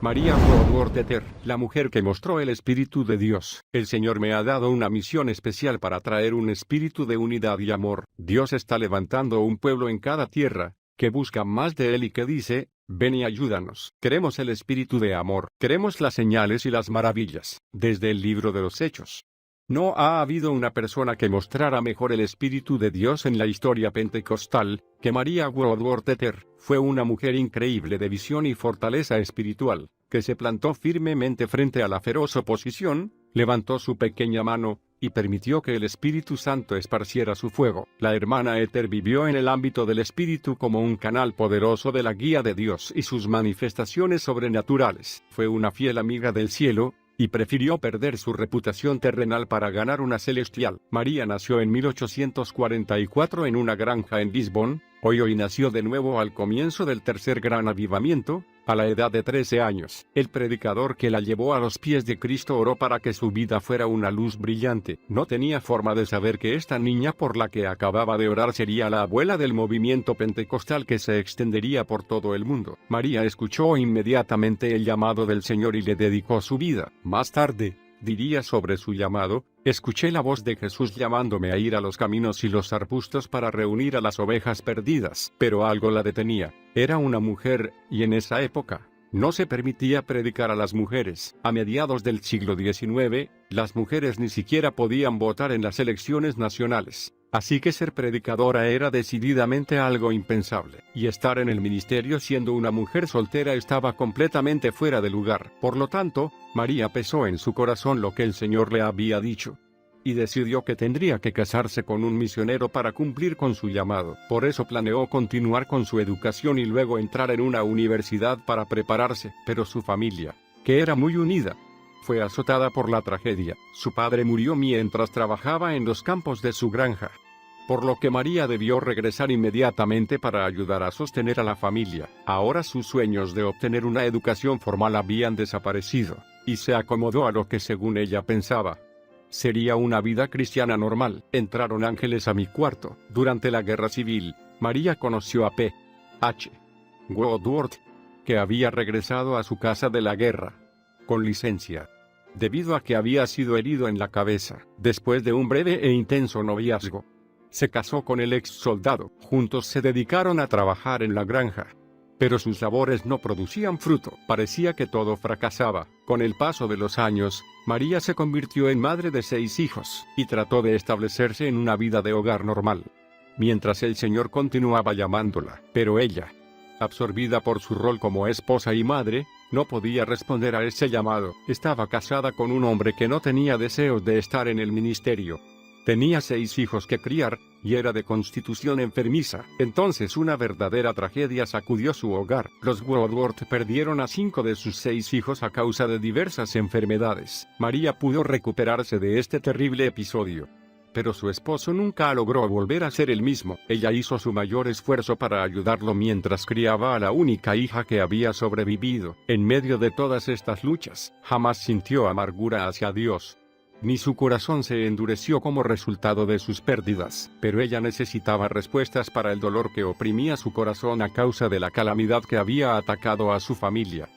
María Woodworth-Etter, la mujer que mostró el Espíritu de Dios. El Señor me ha dado una misión especial para traer un espíritu de unidad y amor. Dios está levantando un pueblo en cada tierra, que busca más de Él y que dice, ven y ayúdanos. Queremos el espíritu de amor. Queremos las señales y las maravillas. Desde el libro de los Hechos. No ha habido una persona que mostrara mejor el Espíritu de Dios en la historia pentecostal, que María Woodworth-Etter. Fue una mujer increíble de visión y fortaleza espiritual, que se plantó firmemente frente a la feroz oposición, levantó su pequeña mano, y permitió que el Espíritu Santo esparciera su fuego. La hermana Etter vivió en el ámbito del Espíritu como un canal poderoso de la guía de Dios y sus manifestaciones sobrenaturales. Fue una fiel amiga del cielo, y prefirió perder su reputación terrenal para ganar una celestial. María nació en 1844 en una granja en Lisbon, hoy nació de nuevo al comienzo del tercer gran avivamiento, a la edad de 13 años. El predicador que la llevó a los pies de Cristo oró para que su vida fuera una luz brillante. No tenía forma de saber que esta niña por la que acababa de orar sería la abuela del movimiento pentecostal que se extendería por todo el mundo. María escuchó inmediatamente el llamado del Señor y le dedicó su vida. Más tarde, diría sobre su llamado, escuché la voz de Jesús llamándome a ir a los caminos y los arbustos para reunir a las ovejas perdidas. Pero algo la detenía. Era una mujer, y en esa época, no se permitía predicar a las mujeres. A mediados del siglo XIX, las mujeres ni siquiera podían votar en las elecciones nacionales. Así que ser predicadora era decididamente algo impensable, y estar en el ministerio siendo una mujer soltera estaba completamente fuera de lugar. Por lo tanto, María pesó en su corazón lo que el Señor le había dicho, y decidió que tendría que casarse con un misionero para cumplir con su llamado. Por eso planeó continuar con su educación y luego entrar en una universidad para prepararse, pero su familia, que era muy unida, fue azotada por la tragedia. Su padre murió mientras trabajaba en los campos de su granja, por lo que María debió regresar inmediatamente para ayudar a sostener a la familia. Ahora sus sueños de obtener una educación formal habían desaparecido, y se acomodó a lo que según ella pensaba sería una vida cristiana normal. Entraron ángeles a mi cuarto. Durante la guerra civil, María conoció a P. H. Woodworth, que había regresado a su casa de la guerra con licencia, debido a que había sido herido en la cabeza. Después de un breve e intenso noviazgo, se casó con el ex soldado. Juntos se dedicaron a trabajar en la granja, pero sus labores no producían fruto. Parecía que todo fracasaba. Con el paso de los años, María se convirtió en madre de 6 hijos, y trató de establecerse en una vida de hogar normal, mientras el Señor continuaba llamándola. Pero ella, absorbida por su rol como esposa y madre, no podía responder a ese llamado. Estaba casada con un hombre que no tenía deseos de estar en el ministerio. Tenía 6 hijos que criar, y era de constitución enfermiza. Entonces una verdadera tragedia sacudió su hogar. Los Woodworth perdieron a 5 de sus 6 hijos a causa de diversas enfermedades. María pudo recuperarse de este terrible episodio, pero su esposo nunca logró volver a ser el mismo. Ella hizo su mayor esfuerzo para ayudarlo mientras criaba a la única hija que había sobrevivido. En medio de todas estas luchas, jamás sintió amargura hacia Dios, ni su corazón se endureció como resultado de sus pérdidas. Pero ella necesitaba respuestas para el dolor que oprimía su corazón a causa de la calamidad que había atacado a su familia.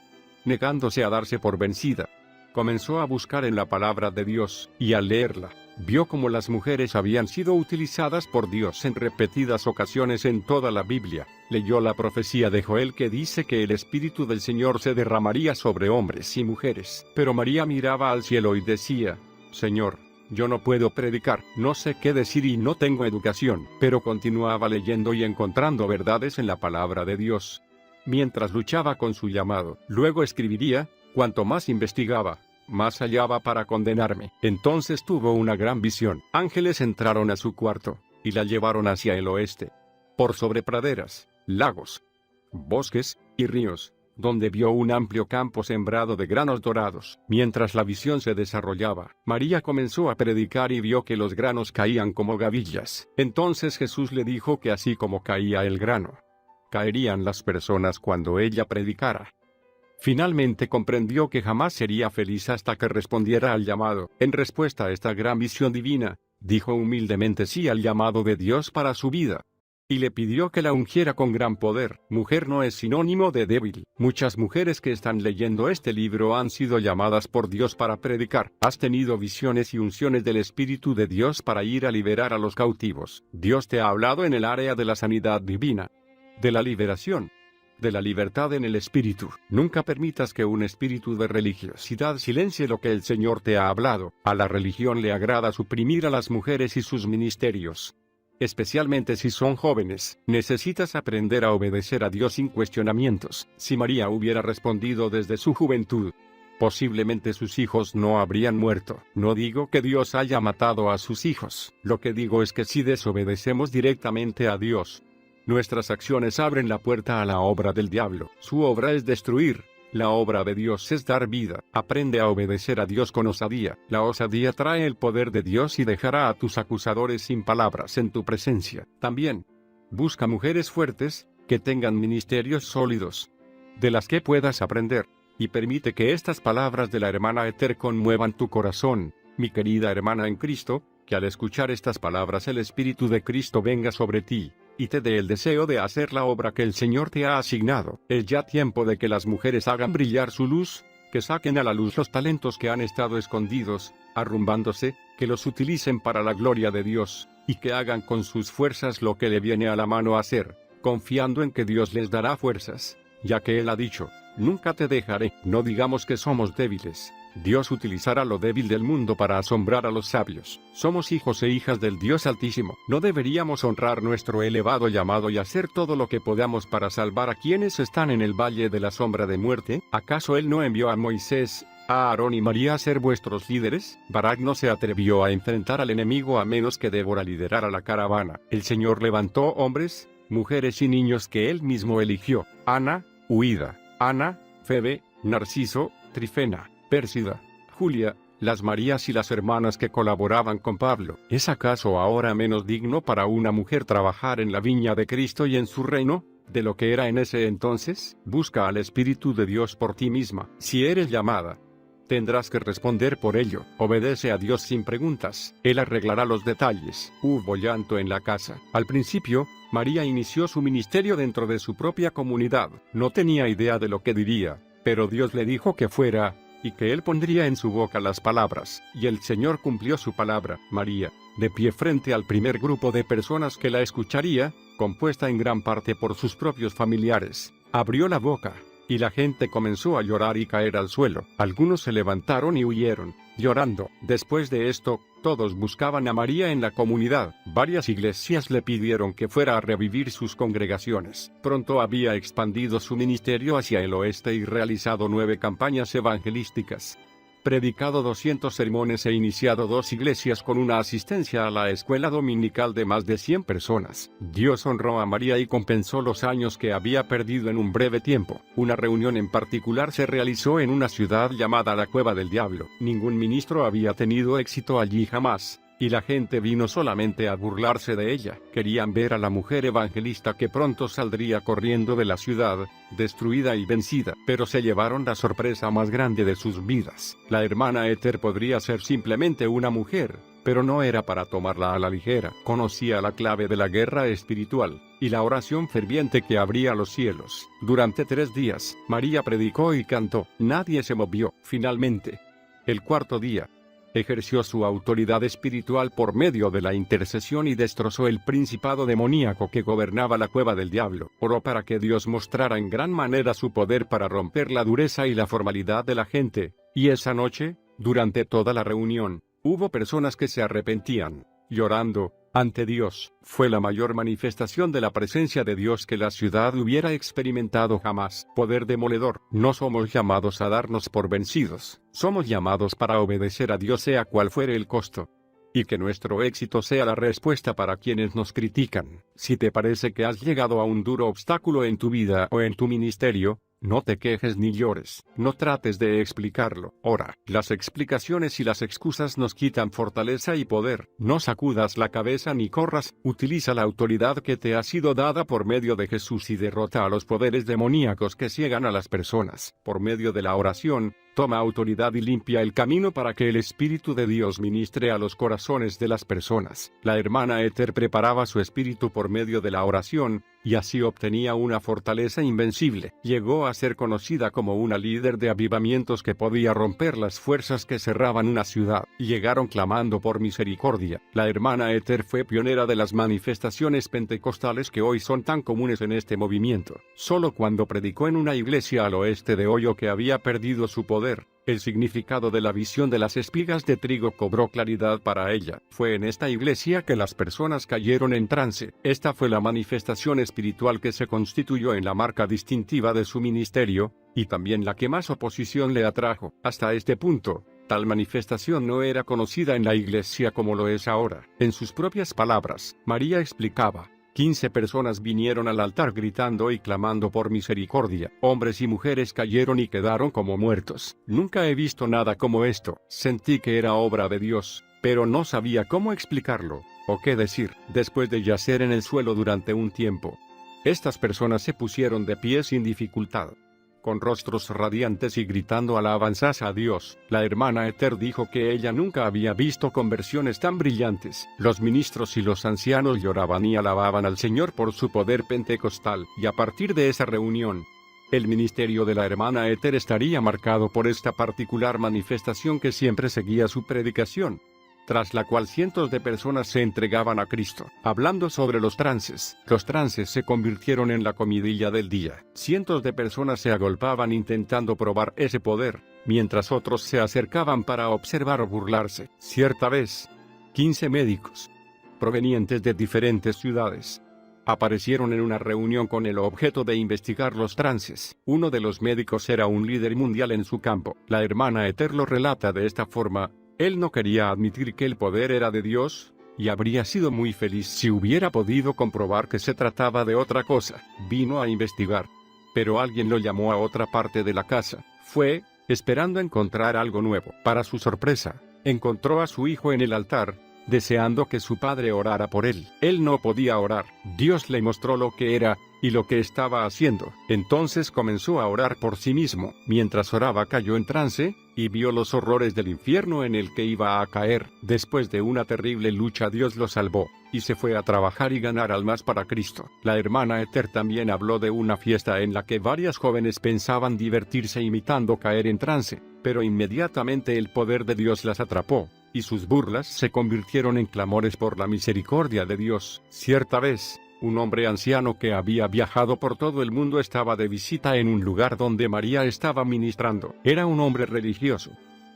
Negándose a darse por vencida, comenzó a buscar en la palabra de Dios, y al leerla, vio cómo las mujeres habían sido utilizadas por Dios en repetidas ocasiones en toda la Biblia. Leyó la profecía de Joel que dice que el Espíritu del Señor se derramaría sobre hombres y mujeres. Pero María miraba al cielo y decía, Señor, yo no puedo predicar, no sé qué decir y no tengo educación. Pero continuaba leyendo y encontrando verdades en la palabra de Dios, mientras luchaba con su llamado. Luego escribiría, cuanto más investigaba, más hallaba para condenarme. Entonces tuvo una gran visión. Ángeles entraron a su cuarto, y la llevaron hacia el oeste, por sobre praderas, lagos, bosques y ríos, donde vio un amplio campo sembrado de granos dorados. Mientras la visión se desarrollaba, María comenzó a predicar y vio que los granos caían como gavillas. Entonces Jesús le dijo que así como caía el grano, caerían las personas cuando ella predicara. Finalmente comprendió que jamás sería feliz hasta que respondiera al llamado. En respuesta a esta gran visión divina, dijo humildemente sí al llamado de Dios para su vida. y le pidió que la ungiera con gran poder. Mujer no es sinónimo de débil. Muchas mujeres que están leyendo este libro han sido llamadas por Dios para predicar. Has tenido visiones y unciones del Espíritu de Dios para ir a liberar a los cautivos. Dios te ha hablado en el área de la sanidad divina, de la liberación, de la libertad en el espíritu. Nunca permitas que un espíritu de religiosidad silencie lo que el Señor te ha hablado. A la religión le agrada suprimir a las mujeres y sus ministerios, especialmente si son jóvenes. Necesitas aprender a obedecer a Dios sin cuestionamientos. Si María hubiera respondido desde su juventud, posiblemente sus hijos no habrían muerto. No digo que Dios haya matado a sus hijos. Lo que digo es que si desobedecemos directamente a Dios, nuestras acciones abren la puerta a la obra del diablo. Su obra es destruir. La obra de Dios es dar vida. Aprende a obedecer a Dios con osadía. La osadía trae el poder de Dios y dejará a tus acusadores sin palabras en tu presencia. También, busca mujeres fuertes, que tengan ministerios sólidos, de las que puedas aprender, y permite que estas palabras de la hermana Ether conmuevan tu corazón, mi querida hermana en Cristo, que al escuchar estas palabras el Espíritu de Cristo venga sobre ti, y te dé el deseo de hacer la obra que el Señor te ha asignado. Es ya tiempo de que las mujeres hagan brillar su luz, que saquen a la luz los talentos que han estado escondidos, arrumbándose, que los utilicen para la gloria de Dios, y que hagan con sus fuerzas lo que le viene a la mano hacer, confiando en que Dios les dará fuerzas, ya que Él ha dicho, nunca te dejaré. No digamos que somos débiles. Dios utilizará lo débil del mundo para asombrar a los sabios. Somos hijos e hijas del Dios Altísimo. ¿No deberíamos honrar nuestro elevado llamado y hacer todo lo que podamos para salvar a quienes están en el valle de la sombra de muerte? ¿Acaso Él no envió a Moisés, a Aarón y María a ser vuestros líderes? Barak no se atrevió a enfrentar al enemigo a menos que Débora liderara la caravana. El Señor levantó hombres, mujeres y niños que Él mismo eligió. Ana, Huida, Ana, Febe, Narciso, Trifena, Pérsida, Julia, las Marías y las hermanas que colaboraban con Pablo. ¿Es acaso ahora menos digno para una mujer trabajar en la viña de Cristo y en su reino, de lo que era en ese entonces? Busca al Espíritu de Dios por ti misma. Si eres llamada, tendrás que responder por ello. Obedece a Dios sin preguntas. Él arreglará los detalles. Hubo llanto en la casa. Al principio, María inició su ministerio dentro de su propia comunidad. No tenía idea de lo que diría, pero Dios le dijo que fuera, y que Él pondría en su boca las palabras, y el Señor cumplió su palabra. María, de pie frente al primer grupo de personas que la escucharía, compuesta en gran parte por sus propios familiares, abrió la boca, y la gente comenzó a llorar y caer al suelo. Algunos se levantaron y huyeron, llorando. Después de esto, todos buscaban a María en la comunidad. Varias iglesias le pidieron que fuera a revivir sus congregaciones. Pronto había expandido su ministerio hacia el oeste y realizado 9 campañas evangelísticas, predicado 200 sermones e iniciado 2 iglesias con una asistencia a la escuela dominical de más de 100 personas. Dios honró a María y compensó los años que había perdido en un breve tiempo. Una reunión en particular se realizó en una ciudad llamada la Cueva del Diablo. Ningún ministro había tenido éxito allí jamás, y la gente vino solamente a burlarse de ella. Querían ver a la mujer evangelista que pronto saldría corriendo de la ciudad, destruida y vencida, pero se llevaron la sorpresa más grande de sus vidas. La hermana Ether podría ser simplemente una mujer, pero no era para tomarla a la ligera. Conocía la clave de la guerra espiritual, y la oración ferviente que abría los cielos. Durante 3 días, María predicó y cantó. Nadie se movió. Finalmente, el 4º día, ejerció su autoridad espiritual por medio de la intercesión y destrozó el principado demoníaco que gobernaba la Cueva del Diablo. Oró para que Dios mostrara en gran manera su poder para romper la dureza y la formalidad de la gente, y esa noche, durante toda la reunión, hubo personas que se arrepentían, llorando, ante Dios. Fue la mayor manifestación de la presencia de Dios que la ciudad hubiera experimentado jamás. Poder demoledor. No somos llamados a darnos por vencidos. Somos llamados para obedecer a Dios sea cual fuere el costo. Y que nuestro éxito sea la respuesta para quienes nos critican. Si te parece que has llegado a un duro obstáculo en tu vida o en tu ministerio, no te quejes ni llores. No trates de explicarlo. Ora. Las explicaciones y las excusas nos quitan fortaleza y poder. No sacudas la cabeza ni corras. Utiliza la autoridad que te ha sido dada por medio de Jesús y derrota a los poderes demoníacos que ciegan a las personas. Por medio de la oración, toma autoridad y limpia el camino para que el Espíritu de Dios ministre a los corazones de las personas. La hermana Ethel preparaba su espíritu por medio de la oración, y así obtenía una fortaleza invencible. Llegó a ser conocida como una líder de avivamientos que podía romper las fuerzas que cerraban una ciudad. Llegaron clamando por misericordia. La hermana Ethel fue pionera de las manifestaciones pentecostales que hoy son tan comunes en este movimiento. Solo cuando predicó en una iglesia al oeste de Ohio que había perdido su poder, el significado de la visión de las espigas de trigo cobró claridad para ella. Fue en esta iglesia que las personas cayeron en trance. Esta fue la manifestación espiritual que se constituyó en la marca distintiva de su ministerio, y también la que más oposición le atrajo. Hasta este punto, tal manifestación no era conocida en la iglesia como lo es ahora. En sus propias palabras, María explicaba: 15 personas vinieron al altar gritando y clamando por misericordia. Hombres y mujeres cayeron y quedaron como muertos. Nunca he visto nada como esto. Sentí que era obra de Dios, pero no sabía cómo explicarlo, o qué decir. Después de yacer en el suelo durante un tiempo, estas personas se pusieron de pie sin dificultad, con rostros radiantes y gritando alabanzas a Dios. La hermana Ethel dijo que ella nunca había visto conversiones tan brillantes. Los ministros y los ancianos lloraban y alababan al Señor por su poder pentecostal, y a partir de esa reunión, el ministerio de la hermana Ethel estaría marcado por esta particular manifestación que siempre seguía su predicación, tras la cual cientos de personas se entregaban a Cristo. Hablando sobre los trances se convirtieron en la comidilla del día. Cientos de personas se agolpaban intentando probar ese poder, mientras otros se acercaban para observar o burlarse. Cierta vez, 15 médicos, provenientes de diferentes ciudades, aparecieron en una reunión con el objeto de investigar los trances. Uno de los médicos era un líder mundial en su campo. La hermana Ethel lo relata de esta forma: él no quería admitir que el poder era de Dios, y habría sido muy feliz si hubiera podido comprobar que se trataba de otra cosa. Vino a investigar, pero alguien lo llamó a otra parte de la casa. Fue, esperando encontrar algo nuevo. Para su sorpresa, encontró a su hijo en el altar, deseando que su padre orara por él. Él no podía orar. Dios le mostró lo que era y lo que estaba haciendo. Entonces comenzó a orar por sí mismo. Mientras oraba cayó en trance, y vio los horrores del infierno en el que iba a caer. Después de una terrible lucha Dios lo salvó, y se fue a trabajar y ganar almas para Cristo. La hermana Ethel también habló de una fiesta en la que varias jóvenes pensaban divertirse imitando caer en trance, pero inmediatamente el poder de Dios las atrapó, y sus burlas se convirtieron en clamores por la misericordia de Dios. Cierta vez, un hombre anciano que había viajado por todo el mundo estaba de visita en un lugar donde María estaba ministrando. Era un hombre religioso,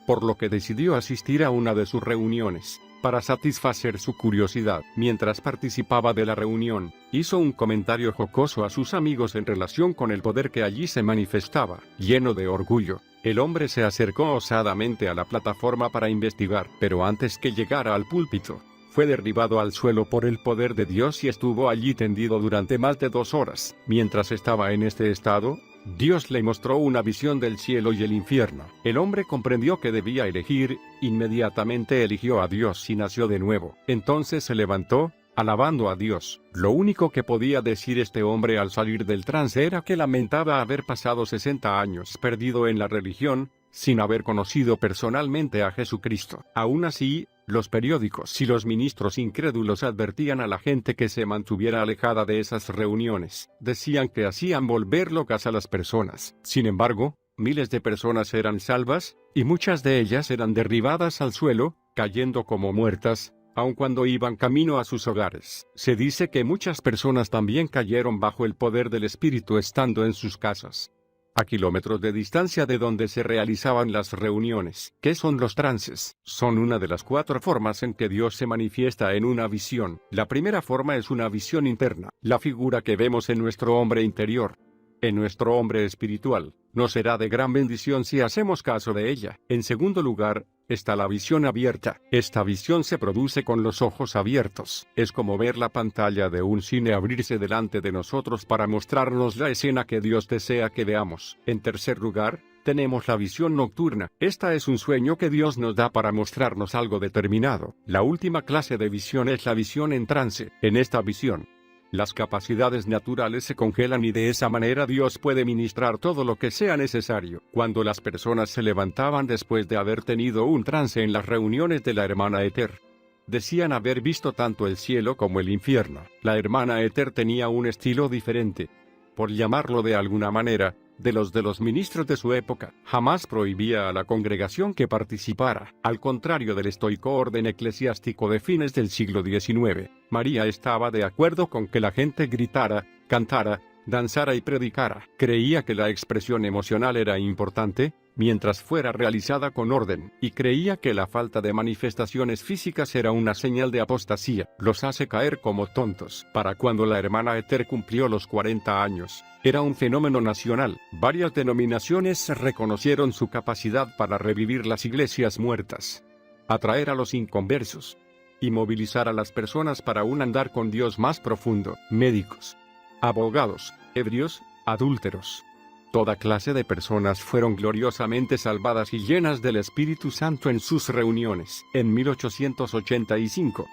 por lo que decidió asistir a una de sus reuniones, para satisfacer su curiosidad. Mientras participaba de la reunión, hizo un comentario jocoso a sus amigos en relación con el poder que allí se manifestaba. Lleno de orgullo, el hombre se acercó osadamente a la plataforma para investigar, pero antes que llegara al púlpito, fue derribado al suelo por el poder de Dios y estuvo allí tendido durante más de 2 horas. Mientras estaba en este estado, Dios le mostró una visión del cielo y el infierno. El hombre comprendió que debía elegir, inmediatamente eligió a Dios y nació de nuevo. Entonces se levantó, alabando a Dios. Lo único que podía decir este hombre al salir del trance era que lamentaba haber pasado 60 años perdido en la religión, sin haber conocido personalmente a Jesucristo. Aún así, los periódicos y los ministros incrédulos advertían a la gente que se mantuviera alejada de esas reuniones. Decían que hacían volver locas a las personas. Sin embargo, miles de personas eran salvas, y muchas de ellas eran derribadas al suelo, cayendo como muertas, aun cuando iban camino a sus hogares. Se dice que muchas personas también cayeron bajo el poder del Espíritu estando en sus casas, a kilómetros de distancia de donde se realizaban las reuniones. ¿Qué son los trances? Son una de las 4 formas en que Dios se manifiesta en una visión. La primera forma es una visión interna, la figura que vemos en nuestro hombre interior, en nuestro hombre espiritual. Nos será de gran bendición si hacemos caso de ella. En segundo lugar, está la visión abierta. Esta visión se produce con los ojos abiertos. Es como ver la pantalla de un cine abrirse delante de nosotros para mostrarnos la escena que Dios desea que veamos. En tercer lugar, tenemos la visión nocturna. Esta es un sueño que Dios nos da para mostrarnos algo determinado. La última clase de visión es la visión en trance. En esta visión, Las capacidades naturales se congelan y de esa manera Dios puede ministrar todo lo que sea necesario. Cuando las personas se levantaban después de haber tenido un trance en las reuniones de la hermana Ether, decían haber visto tanto el cielo como el infierno. La hermana Ether tenía un estilo diferente, por llamarlo de alguna manera, de los ministros de su época. Jamás prohibía a la congregación que participara, al contrario del estoico orden eclesiástico de fines del siglo XIX. María estaba de acuerdo con que la gente gritara, cantara, danzara y predicara. Creía que la expresión emocional era importante, mientras fuera realizada con orden, y creía que la falta de manifestaciones físicas era una señal de apostasía. Los hace caer como tontos. Para cuando la hermana Ether cumplió los 40 años, era un fenómeno nacional. Varias denominaciones reconocieron su capacidad para revivir las iglesias muertas, atraer a los inconversos, y movilizar a las personas para un andar con Dios más profundo. Médicos, abogados, ebrios, adúlteros, toda clase de personas fueron gloriosamente salvadas y llenas del Espíritu Santo en sus reuniones. En 1885,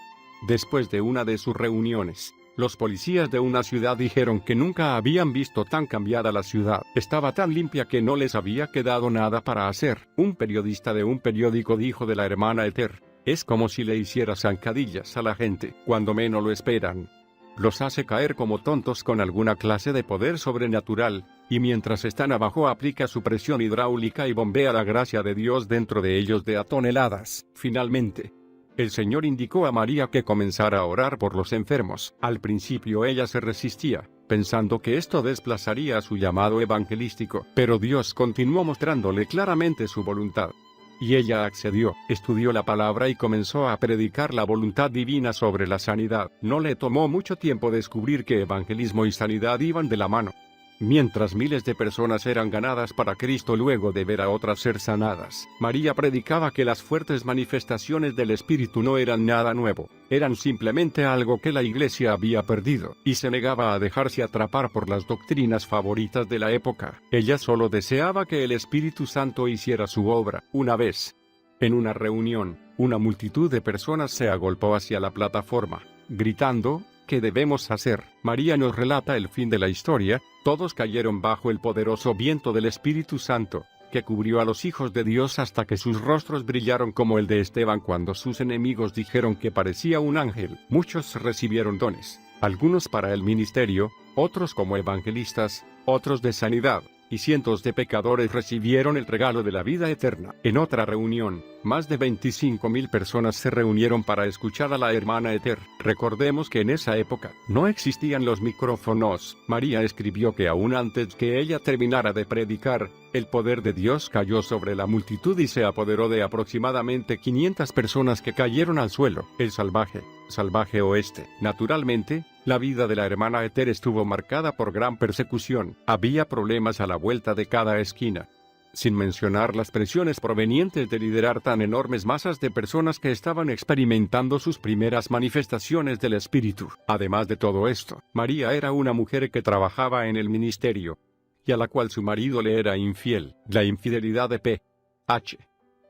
después de una de sus reuniones, los policías de una ciudad dijeron que nunca habían visto tan cambiada la ciudad. Estaba tan limpia que no les había quedado nada para hacer. Un periodista de un periódico dijo de la hermana Ether: es como si le hiciera zancadillas a la gente cuando menos lo esperan. Los hace caer como tontos con alguna clase de poder sobrenatural, y mientras están abajo aplica su presión hidráulica y bombea la gracia de Dios dentro de ellos de a toneladas. Finalmente, el Señor indicó a María que comenzara a orar por los enfermos. Al principio ella se resistía, pensando que esto desplazaría su llamado evangelístico, pero Dios continuó mostrándole claramente su voluntad. Y ella accedió, estudió la palabra y comenzó a predicar la voluntad divina sobre la sanidad. No le tomó mucho tiempo descubrir que evangelismo y sanidad iban de la mano. Mientras miles de personas eran ganadas para Cristo luego de ver a otras ser sanadas, María predicaba que las fuertes manifestaciones del Espíritu no eran nada nuevo, eran simplemente algo que la Iglesia había perdido, y se negaba a dejarse atrapar por las doctrinas favoritas de la época. Ella solo deseaba que el Espíritu Santo hiciera su obra. Una vez, en una reunión, una multitud de personas se agolpó hacia la plataforma, gritando: ¿qué debemos hacer? María nos relata el fin de la historia. Todos cayeron bajo el poderoso viento del Espíritu Santo, que cubrió a los hijos de Dios hasta que sus rostros brillaron como el de Esteban cuando sus enemigos dijeron que parecía un ángel. Muchos recibieron dones, algunos para el ministerio, otros como evangelistas, otros de sanidad, y cientos de pecadores recibieron el regalo de la vida eterna. En otra reunión, más de 25,000 personas se reunieron para escuchar a la hermana Ether. Recordemos que en esa época no existían los micrófonos. María escribió que aún antes que ella terminara de predicar, el poder de Dios cayó sobre la multitud y se apoderó de aproximadamente 500 personas que cayeron al suelo. El salvaje oeste. Naturalmente, la vida de la hermana Ether estuvo marcada por gran persecución. Había problemas a la vuelta de cada esquina, sin mencionar las presiones provenientes de liderar tan enormes masas de personas que estaban experimentando sus primeras manifestaciones del Espíritu. Además de todo esto, María era una mujer que trabajaba en el ministerio, y a la cual su marido le era infiel. La infidelidad de P.H.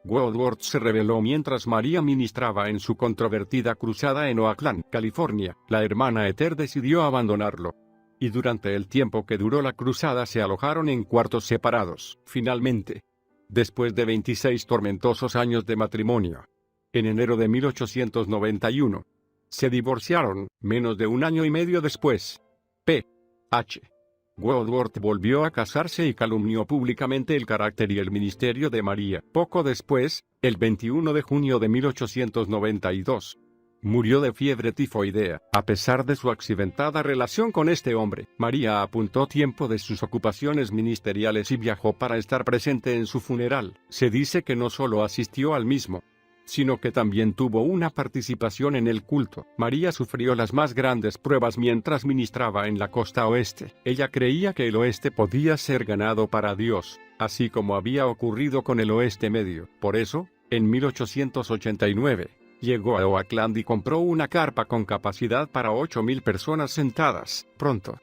Woodworth se reveló mientras María ministraba en su controvertida cruzada en Oakland, California. La hermana Ether decidió abandonarlo, y durante el tiempo que duró la cruzada se alojaron en cuartos separados. Finalmente, después de 26 tormentosos años de matrimonio, en enero de 1891, se divorciaron. Menos de un año y medio después, P.H. Woodworth volvió a casarse y calumnió públicamente el carácter y el ministerio de María. Poco después, el 21 de junio de 1892, murió de fiebre tifoidea. A pesar de su accidentada relación con este hombre, María apuntó tiempo de sus ocupaciones ministeriales y viajó para estar presente en su funeral. Se dice que no solo asistió al mismo, sino que también tuvo una participación en el culto. María sufrió las más grandes pruebas mientras ministraba en la costa oeste. Ella creía que el oeste podía ser ganado para Dios, así como había ocurrido con el oeste medio. Por eso, en 1889, llegó a Oakland y compró una carpa con capacidad para 8,000 personas sentadas. Pronto,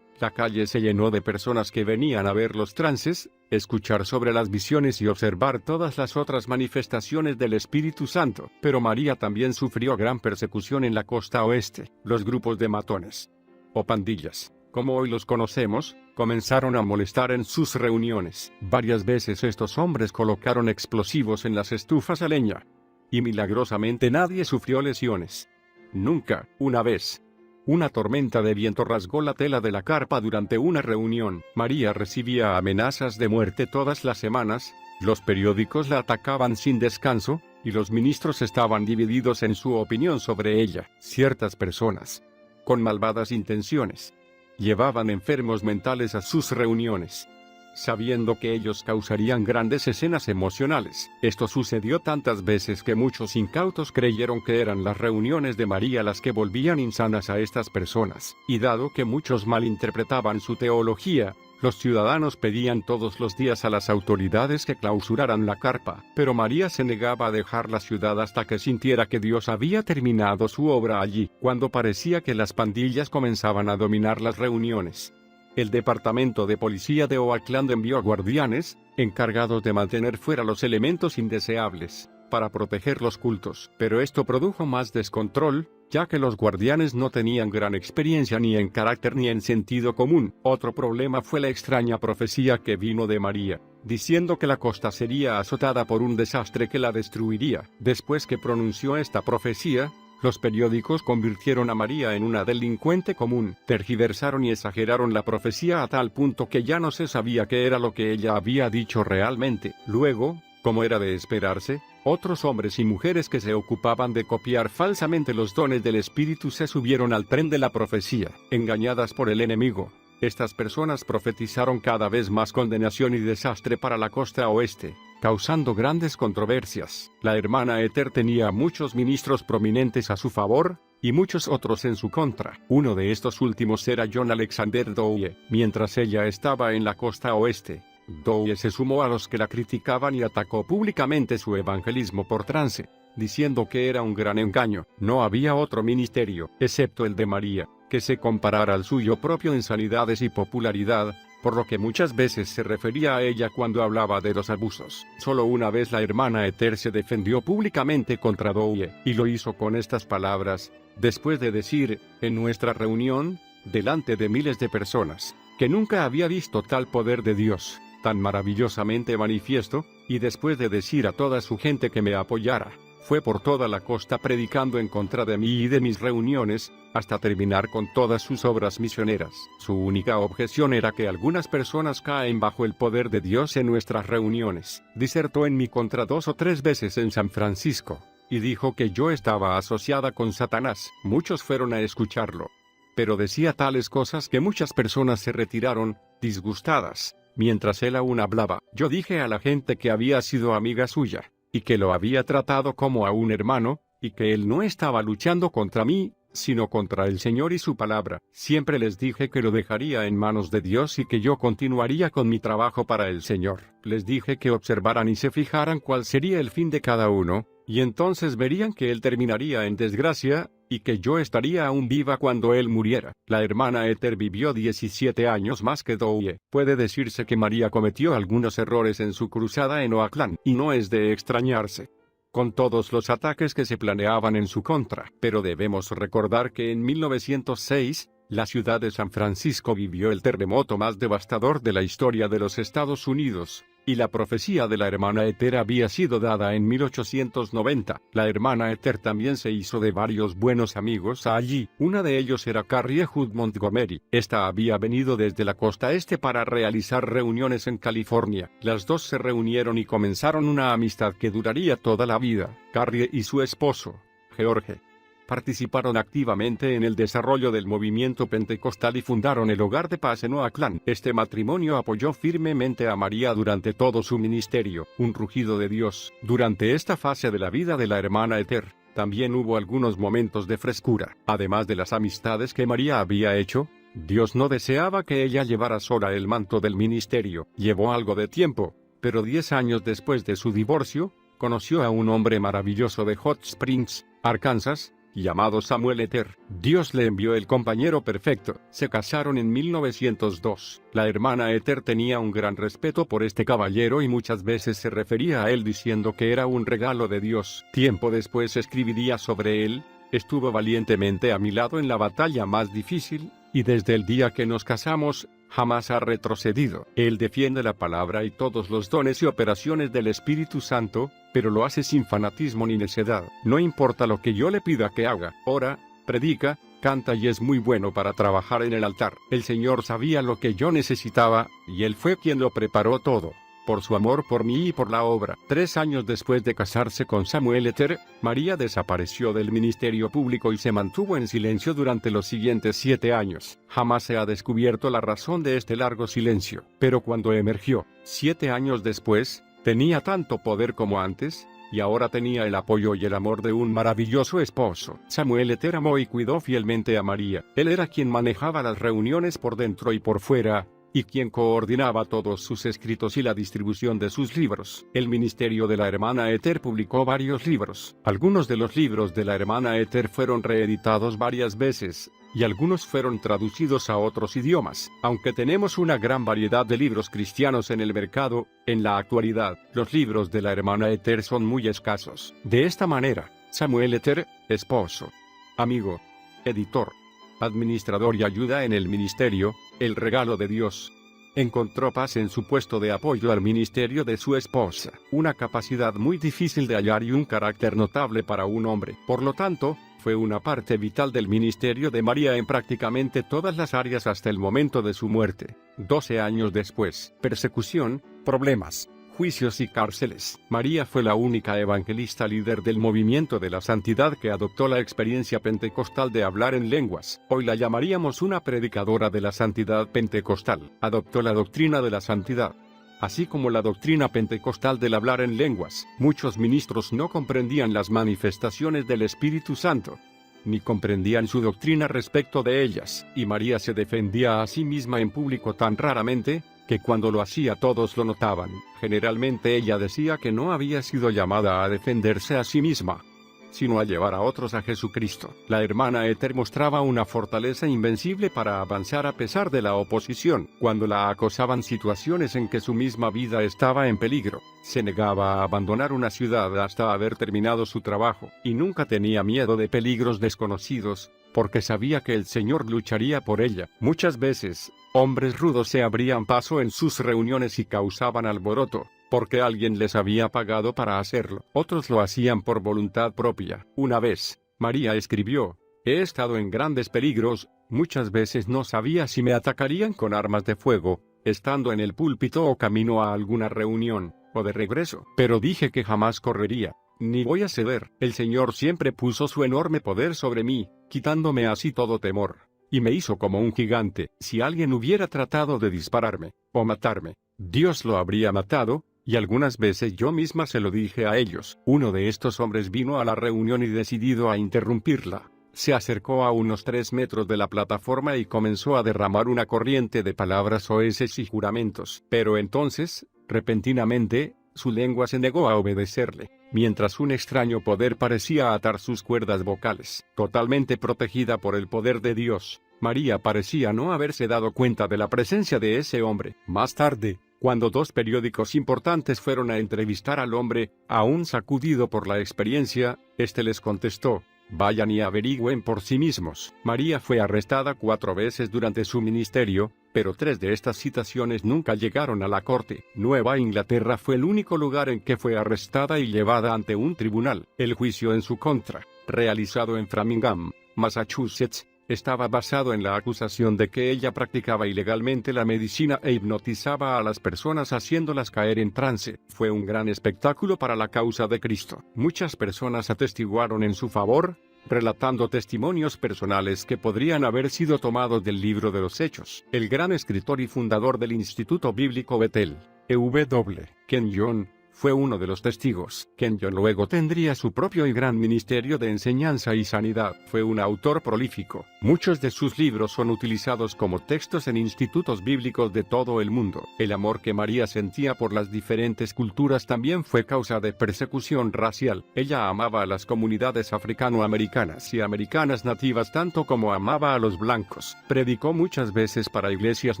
la calle se llenó de personas que venían a ver los trances, escuchar sobre las visiones y observar todas las otras manifestaciones del Espíritu Santo. Pero María también sufrió gran persecución en la costa oeste. Los grupos de matones, o pandillas, como hoy los conocemos, comenzaron a molestar en sus reuniones. Varias veces estos hombres colocaron explosivos en las estufas a leña. Y milagrosamente nadie sufrió lesiones. Nunca, una vez. Una tormenta de viento rasgó la tela de la carpa durante una reunión. María recibía amenazas de muerte todas las semanas, los periódicos la atacaban sin descanso, y los ministros estaban divididos en su opinión sobre ella. Ciertas personas, con malvadas intenciones, llevaban enfermos mentales a sus reuniones, sabiendo que ellos causarían grandes escenas emocionales. Esto sucedió tantas veces que muchos incautos creyeron que eran las reuniones de María las que volvían insanas a estas personas. Y dado que muchos malinterpretaban su teología, los ciudadanos pedían todos los días a las autoridades que clausuraran la carpa, pero María se negaba a dejar la ciudad hasta que sintiera que Dios había terminado su obra allí. Cuando parecía que las pandillas comenzaban a dominar las reuniones, el departamento de policía de Oakland envió guardianes, encargados de mantener fuera los elementos indeseables, para proteger los cultos. Pero esto produjo más descontrol, ya que los guardianes no tenían gran experiencia ni en carácter ni en sentido común. Otro problema fue la extraña profecía que vino de María, diciendo que la costa sería azotada por un desastre que la destruiría. Después que pronunció esta profecía, los periódicos convirtieron a María en una delincuente común, tergiversaron y exageraron la profecía a tal punto que ya no se sabía qué era lo que ella había dicho realmente. Luego, como era de esperarse, otros hombres y mujeres que se ocupaban de copiar falsamente los dones del Espíritu se subieron al tren de la profecía. Engañadas por el enemigo, estas personas profetizaron cada vez más condenación y desastre para la costa oeste, causando grandes controversias. La hermana Ether tenía muchos ministros prominentes a su favor, y muchos otros en su contra. Uno de estos últimos era John Alexander Dowie. Mientras ella estaba en la costa oeste, Dowie se sumó a los que la criticaban y atacó públicamente su evangelismo por trance, diciendo que era un gran engaño. No había otro ministerio, excepto el de María, que se comparara al suyo propio en sanidades y popularidad, por lo que muchas veces se refería a ella cuando hablaba de los abusos. Solo una vez la hermana Ether se defendió públicamente contra Dowie, y lo hizo con estas palabras, después de decir, en nuestra reunión, delante de miles de personas, que nunca había visto tal poder de Dios, tan maravillosamente manifiesto, y después de decir a toda su gente que me apoyara, fue por toda la costa predicando en contra de mí y de mis reuniones, hasta terminar con todas sus obras misioneras. Su única objeción era que algunas personas caen bajo el poder de Dios en nuestras reuniones. Disertó en mi contra 2 o 3 veces en San Francisco, y dijo que yo estaba asociada con Satanás. Muchos fueron a escucharlo, pero decía tales cosas que muchas personas se retiraron, disgustadas. Mientras él aún hablaba, yo dije a la gente que había sido amiga suya, y que lo había tratado como a un hermano, y que él no estaba luchando contra mí, sino contra el Señor y su palabra. Siempre les dije que lo dejaría en manos de Dios y que yo continuaría con mi trabajo para el Señor. Les dije que observaran y se fijaran cuál sería el fin de cada uno, y entonces verían que él terminaría en desgracia, y que yo estaría aún viva cuando él muriera. La hermana Ether vivió 17 años más que Dowie. Puede decirse que María cometió algunos errores en su cruzada en Oakland, y no es de extrañarse, con todos los ataques que se planeaban en su contra. Pero debemos recordar que en 1906, la ciudad de San Francisco vivió el terremoto más devastador de la historia de los Estados Unidos, y la profecía de la hermana Ether había sido dada en 1890. La hermana Ether también se hizo de varios buenos amigos allí. Una de ellos era Carrie Hood Montgomery. Esta había venido desde la costa este para realizar reuniones en California. Las dos se reunieron y comenzaron una amistad que duraría toda la vida. Carrie y su esposo, George, participaron activamente en el desarrollo del movimiento pentecostal y fundaron el Hogar de Paz en Oakland. Este matrimonio apoyó firmemente a María durante todo su ministerio. Un rugido de Dios. Durante esta fase de la vida de la hermana Ether, también hubo algunos momentos de frescura. Además de las amistades que María había hecho, Dios no deseaba que ella llevara sola el manto del ministerio. Llevó algo de tiempo, pero 10 años después de su divorcio, conoció a un hombre maravilloso de Hot Springs, Arkansas, llamado Samuel Ether. Dios le envió el compañero perfecto. Se casaron en 1902. La hermana Ether tenía un gran respeto por este caballero y muchas veces se refería a él diciendo que era un regalo de Dios. Tiempo después escribiría sobre él: estuvo valientemente a mi lado en la batalla más difícil, y desde el día que nos casamos, jamás ha retrocedido. Él defiende la palabra y todos los dones y operaciones del Espíritu Santo, pero lo hace sin fanatismo ni necedad. No importa lo que yo le pida que haga, ora, predica, canta y es muy bueno para trabajar en el altar. El Señor sabía lo que yo necesitaba, y Él fue quien lo preparó todo. Por su amor por mí y por la obra. 3 años después de casarse con Samuel Ether, María desapareció del ministerio público y se mantuvo en silencio durante los siguientes 7 años. Jamás se ha descubierto la razón de este largo silencio. Pero cuando emergió, 7 años después, tenía tanto poder como antes, y ahora tenía el apoyo y el amor de un maravilloso esposo. Samuel Ether amó y cuidó fielmente a María. Él era quien manejaba las reuniones por dentro y por fuera, y quien coordinaba todos sus escritos y la distribución de sus libros. El ministerio de la hermana Ether publicó varios libros. Algunos de los libros de la hermana Ether fueron reeditados varias veces, y algunos fueron traducidos a otros idiomas. Aunque tenemos una gran variedad de libros cristianos en el mercado, en la actualidad, los libros de la hermana Ether son muy escasos. De esta manera, Samuel Ether, esposo, amigo, editor, administrador y ayuda en el ministerio, el regalo de Dios, encontró paz en su puesto de apoyo al ministerio de su esposa, una capacidad muy difícil de hallar y un carácter notable para un hombre. Por lo tanto, fue una parte vital del ministerio de María en prácticamente todas las áreas hasta el momento de su muerte. 12 años después, persecución, problemas, juicios y cárceles. María fue la única evangelista líder del movimiento de la santidad que adoptó la experiencia pentecostal de hablar en lenguas. Hoy la llamaríamos una predicadora de la santidad pentecostal. Adoptó la doctrina de la santidad, así como la doctrina pentecostal del hablar en lenguas. Muchos ministros no comprendían las manifestaciones del Espíritu Santo, ni comprendían su doctrina respecto de ellas, y María se defendía a sí misma en público tan raramente, que cuando lo hacía todos lo notaban. Generalmente ella decía que no había sido llamada a defenderse a sí misma, sino a llevar a otros a Jesucristo. La hermana Ether mostraba una fortaleza invencible para avanzar a pesar de la oposición. Cuando la acosaban situaciones en que su misma vida estaba en peligro, se negaba a abandonar una ciudad hasta haber terminado su trabajo, y nunca tenía miedo de peligros desconocidos, porque sabía que el Señor lucharía por ella. Muchas veces, hombres rudos se abrían paso en sus reuniones y causaban alboroto, porque alguien les había pagado para hacerlo. Otros lo hacían por voluntad propia. Una vez, María escribió: «He estado en grandes peligros, muchas veces no sabía si me atacarían con armas de fuego, estando en el púlpito o camino a alguna reunión, o de regreso. Pero dije que jamás correría, ni voy a ceder. El Señor siempre puso su enorme poder sobre mí, quitándome así todo temor, y me hizo como un gigante. Si alguien hubiera tratado de dispararme, o matarme, Dios lo habría matado». Y algunas veces yo misma se lo dije a ellos. Uno de estos hombres vino a la reunión y decidido a interrumpirla, se acercó a unos 3 metros de la plataforma y comenzó a derramar una corriente de palabras soeces y juramentos. Pero entonces, repentinamente, su lengua se negó a obedecerle, mientras un extraño poder parecía atar sus cuerdas vocales. Totalmente protegida por el poder de Dios, María parecía no haberse dado cuenta de la presencia de ese hombre. Más tarde, cuando 2 periódicos importantes fueron a entrevistar al hombre, aún sacudido por la experiencia, este les contestó: «Vayan y averigüen por sí mismos». María fue arrestada 4 veces durante su ministerio, pero 3 de estas citaciones nunca llegaron a la corte. Nueva Inglaterra fue el único lugar en que fue arrestada y llevada ante un tribunal. El juicio en su contra, realizado en Framingham, Massachusetts, estaba basado en la acusación de que ella practicaba ilegalmente la medicina e hipnotizaba a las personas haciéndolas caer en trance. Fue un gran espectáculo para la causa de Cristo. Muchas personas atestiguaron en su favor, relatando testimonios personales que podrían haber sido tomados del libro de los Hechos. El gran escritor y fundador del Instituto Bíblico Bethel, E.W. Kenyon, fue uno de los testigos. Kenyon luego tendría su propio y gran ministerio de enseñanza y sanidad. Fue un autor prolífico. Muchos de sus libros son utilizados como textos en institutos bíblicos de todo el mundo. El amor que María sentía por las diferentes culturas también fue causa de persecución racial. Ella amaba a las comunidades africano-americanas y americanas nativas tanto como amaba a los blancos. Predicó muchas veces para iglesias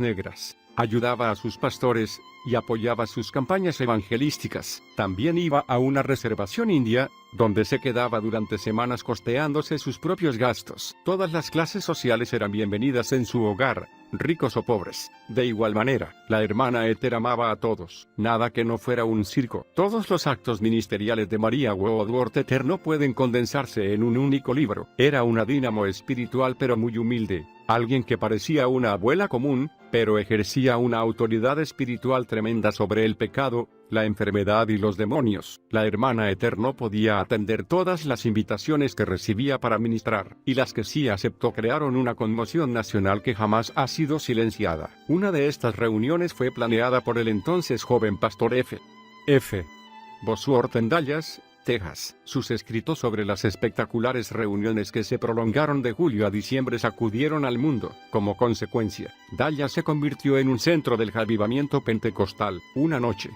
negras, Ayudaba a sus pastores y apoyaba sus campañas evangelísticas. También iba a una reservación india, donde se quedaba durante semanas costeándose sus propios gastos. Todas las clases sociales eran bienvenidas en su hogar, ricos o pobres. De igual manera, la hermana Ethel amaba a todos. Nada que no fuera un circo. Todos los actos ministeriales de María Woodworth Etter no pueden condensarse en un único libro. Era una dínamo espiritual pero muy humilde. Alguien que parecía una abuela común, pero ejercía una autoridad espiritual tremenda sobre el pecado, la enfermedad y los demonios. La hermana Ethel no podía atender todas las invitaciones que recibía para ministrar, y las que sí aceptó crearon una conmoción nacional que jamás ha sido silenciada. Una de estas reuniones fue planeada por el entonces joven pastor F. Bosworth en Dallas, Texas. Sus escritos sobre las espectaculares reuniones que se prolongaron de julio a diciembre sacudieron al mundo. Como consecuencia, Dallas se convirtió en un centro del avivamiento pentecostal. Una noche,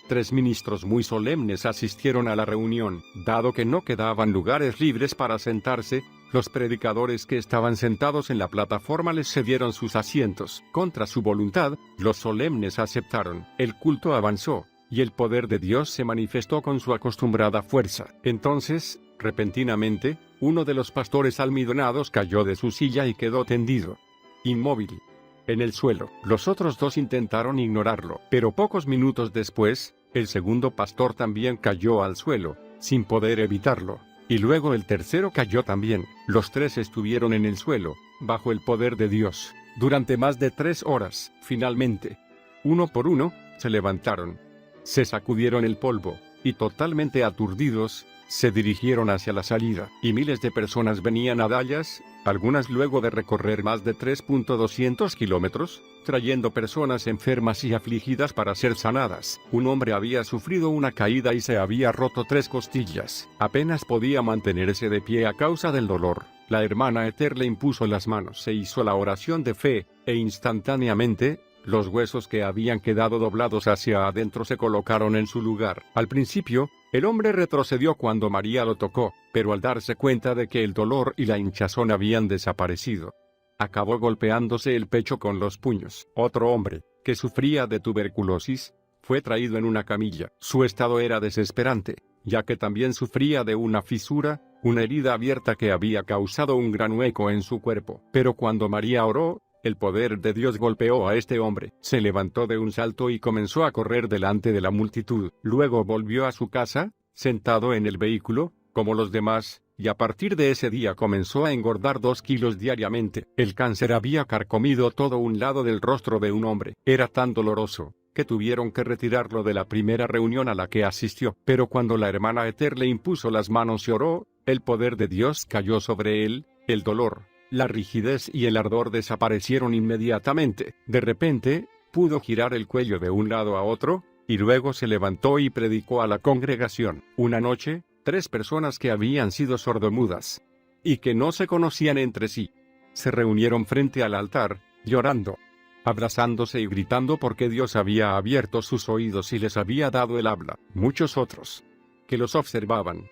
3 ministros muy solemnes asistieron a la reunión. Dado que no quedaban lugares libres para sentarse, los predicadores que estaban sentados en la plataforma les cedieron sus asientos. Contra su voluntad, los solemnes aceptaron. El culto avanzó, y el poder de Dios se manifestó con su acostumbrada fuerza. Entonces, repentinamente, uno de los pastores almidonados cayó de su silla y quedó tendido, inmóvil, en el suelo. Los otros 2 intentaron ignorarlo, pero pocos minutos después, el segundo pastor también cayó al suelo, sin poder evitarlo, y luego el tercero cayó también. Los 3 estuvieron en el suelo, bajo el poder de Dios, durante más de 3 horas. Finalmente, uno por uno, se levantaron, se sacudieron el polvo, y totalmente aturdidos, se dirigieron hacia la salida. Y miles de personas venían a Dallas, algunas luego de recorrer más de 3.200 kilómetros, trayendo personas enfermas y afligidas para ser sanadas. Un hombre había sufrido una caída y se había roto 3 costillas. Apenas podía mantenerse de pie a causa del dolor. La hermana Ethel le impuso las manos e hizo la oración de fe, e instantáneamente, los huesos que habían quedado doblados hacia adentro se colocaron en su lugar. Al principio, el hombre retrocedió cuando María lo tocó, pero al darse cuenta de que el dolor y la hinchazón habían desaparecido, acabó golpeándose el pecho con los puños. Otro hombre, que sufría de tuberculosis, fue traído en una camilla. Su estado era desesperante, ya que también sufría de una fisura, una herida abierta que había causado un gran hueco en su cuerpo. Pero cuando María oró, el poder de Dios golpeó a este hombre. Se levantó de un salto y comenzó a correr delante de la multitud. Luego volvió a su casa, sentado en el vehículo, como los demás, y a partir de ese día comenzó a engordar 2 kilos diariamente. El cáncer había carcomido todo un lado del rostro de un hombre. Era tan doloroso, que tuvieron que retirarlo de la primera reunión a la que asistió. Pero cuando la hermana Ethel le impuso las manos y oró, el poder de Dios cayó sobre él, el dolor, la rigidez y el ardor desaparecieron inmediatamente. De repente, pudo girar el cuello de un lado a otro, y luego se levantó y predicó a la congregación. Una noche, 3 personas que habían sido sordomudas, y que no se conocían entre sí, se reunieron frente al altar, llorando, abrazándose y gritando porque Dios había abierto sus oídos y les había dado el habla. Muchos otros, que los observaban,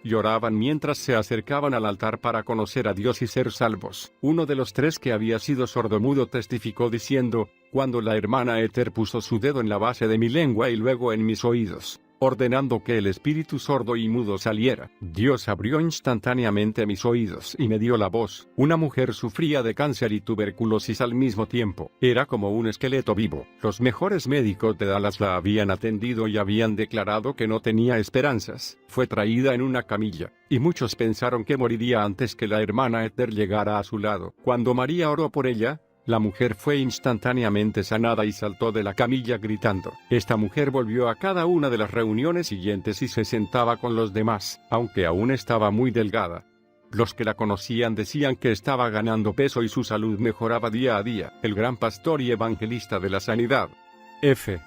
lloraban mientras se acercaban al altar para conocer a Dios y ser salvos. Uno de los 3 que había sido sordomudo testificó diciendo: cuando la hermana Ethel puso su dedo en la base de mi lengua y luego en mis oídos, ordenando que el espíritu sordo y mudo saliera, Dios abrió instantáneamente mis oídos y me dio la voz. Una mujer sufría de cáncer y tuberculosis al mismo tiempo. Era como un esqueleto vivo. Los mejores médicos de Dallas la habían atendido y habían declarado que no tenía esperanzas. Fue traída en una camilla, y muchos pensaron que moriría antes que la hermana Ethel llegara a su lado. Cuando María oró por ella, la mujer fue instantáneamente sanada y saltó de la camilla gritando. Esta mujer volvió a cada una de las reuniones siguientes y se sentaba con los demás, aunque aún estaba muy delgada. Los que la conocían decían que estaba ganando peso y su salud mejoraba día a día. El gran pastor y evangelista de la sanidad, F.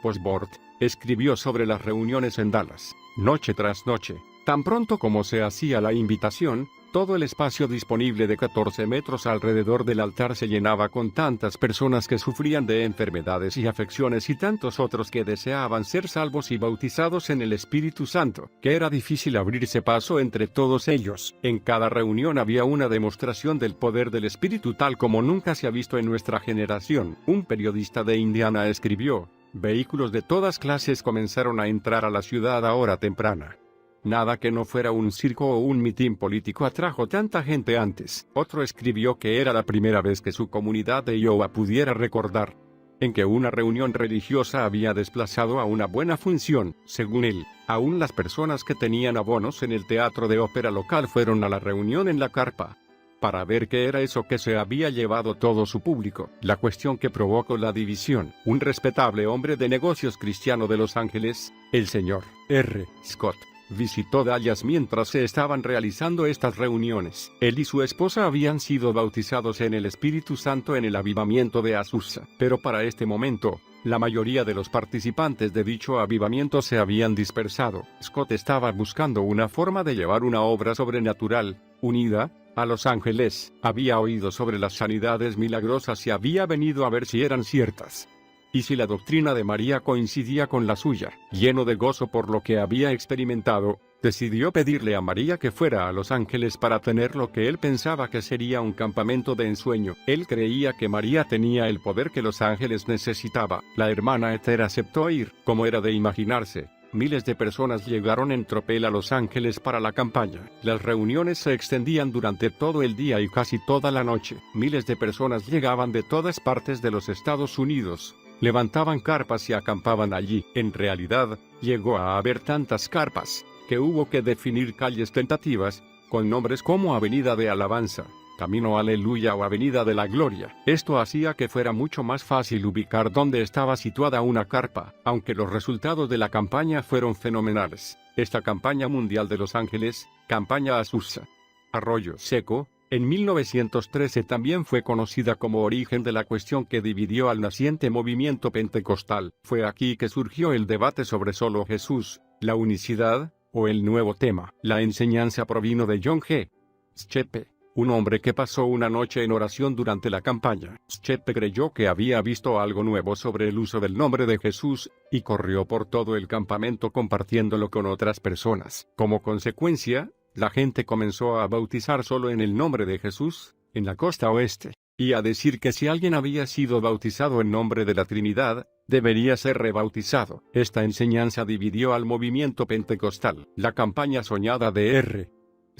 Bosworth, escribió sobre las reuniones en Dallas. Noche tras noche, Tan pronto como se hacía la invitación, todo el espacio disponible de 14 metros alrededor del altar se llenaba con tantas personas que sufrían de enfermedades y afecciones y tantos otros que deseaban ser salvos y bautizados en el Espíritu Santo, que era difícil abrirse paso entre todos ellos. En cada reunión había una demostración del poder del Espíritu tal como nunca se ha visto en nuestra generación. Un periodista de Indiana escribió: "Vehículos de todas clases comenzaron a entrar a la ciudad a hora temprana. Nada que no fuera un circo o un mitin político atrajo tanta gente antes". Otro escribió que era la primera vez que su comunidad de Iowa pudiera recordar en que una reunión religiosa había desplazado a una buena función. Según él, aún las personas que tenían abonos en el teatro de ópera local fueron a la reunión en la carpa para ver qué era eso que se había llevado todo su público. La cuestión que provocó la división. Un respetable hombre de negocios cristiano de Los Ángeles, el señor R. Scott, visitó Dallas mientras se estaban realizando estas reuniones. Él y su esposa habían sido bautizados en el Espíritu Santo en el avivamiento de Azusa, pero para este momento, la mayoría de los participantes de dicho avivamiento se habían dispersado. Scott estaba buscando una forma de llevar una obra sobrenatural, unida, a Los Ángeles. Había oído sobre las sanidades milagrosas y había venido a ver si eran ciertas y si la doctrina de María coincidía con la suya. Lleno de gozo por lo que había experimentado, decidió pedirle a María que fuera a Los Ángeles para tener lo que él pensaba que sería un campamento de ensueño. Él creía que María tenía el poder que Los Ángeles necesitaba. La hermana Esther aceptó ir. Como era de imaginarse, miles de personas llegaron en tropel a Los Ángeles para la campaña. Las reuniones se extendían durante todo el día y casi toda la noche. Miles de personas llegaban de todas partes de los Estados Unidos. Levantaban carpas y acampaban allí. En realidad, llegó a haber tantas carpas que hubo que definir calles tentativas, con nombres como Avenida de Alabanza, Camino Aleluya o Avenida de la Gloria. Esto hacía que fuera mucho más fácil ubicar dónde estaba situada una carpa, aunque los resultados de la campaña fueron fenomenales. Esta campaña mundial de Los Ángeles, Campaña Azusa Arroyo Seco, en 1913 también fue conocida como origen de la cuestión que dividió al naciente movimiento pentecostal. Fue aquí que surgió el debate sobre solo Jesús, la unicidad, o el nuevo tema. La enseñanza provino de John G. Schepe, un hombre que pasó una noche en oración durante la campaña. Schepe creyó que había visto algo nuevo sobre el uso del nombre de Jesús, y corrió por todo el campamento compartiéndolo con otras personas. Como consecuencia, la gente comenzó a bautizar solo en el nombre de Jesús, en la costa oeste, y a decir que si alguien había sido bautizado en nombre de la Trinidad, debería ser rebautizado. Esta enseñanza dividió al movimiento pentecostal. La campaña soñada de R.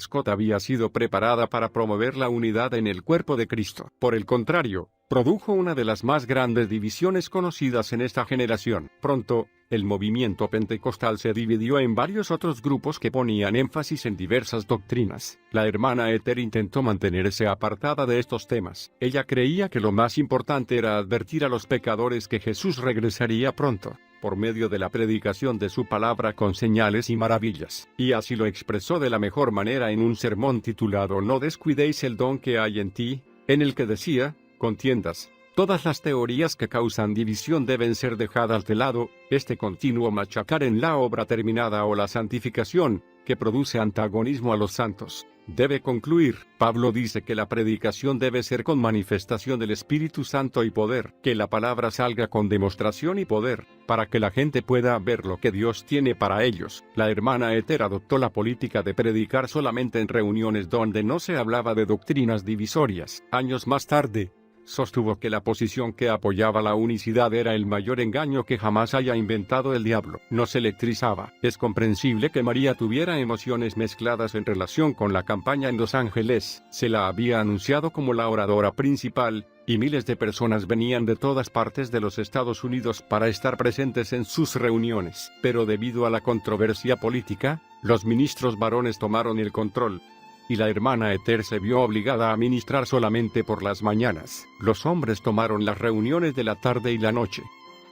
Scott había sido preparada para promover la unidad en el cuerpo de Cristo. Por el contrario, produjo una de las más grandes divisiones conocidas en esta generación. Pronto, el movimiento pentecostal se dividió en varios otros grupos que ponían énfasis en diversas doctrinas. La hermana Esther intentó mantenerse apartada de estos temas. Ella creía que lo más importante era advertir a los pecadores que Jesús regresaría pronto, por medio de la predicación de su palabra con señales y maravillas. Y así lo expresó de la mejor manera en un sermón titulado No descuidéis el don que hay en ti, en el que decía: contiendas. Todas las teorías que causan división deben ser dejadas de lado. Este continuo machacar en la obra terminada o la santificación, que produce antagonismo a los santos, debe concluir. Pablo dice que la predicación debe ser con manifestación del Espíritu Santo y poder, que la palabra salga con demostración y poder, para que la gente pueda ver lo que Dios tiene para ellos. La hermana Esther adoptó la política de predicar solamente en reuniones donde no se hablaba de doctrinas divisorias. Años más tarde, sostuvo que la posición que apoyaba la unicidad era el mayor engaño que jamás haya inventado el diablo. No se electrizaba. Es comprensible que María tuviera emociones mezcladas en relación con la campaña en Los Ángeles. Se la había anunciado como la oradora principal, y miles de personas venían de todas partes de los Estados Unidos para estar presentes en sus reuniones. Pero debido a la controversia política, los ministros varones tomaron el control, y la hermana Esther se vio obligada a ministrar solamente por las mañanas. Los hombres tomaron las reuniones de la tarde y la noche,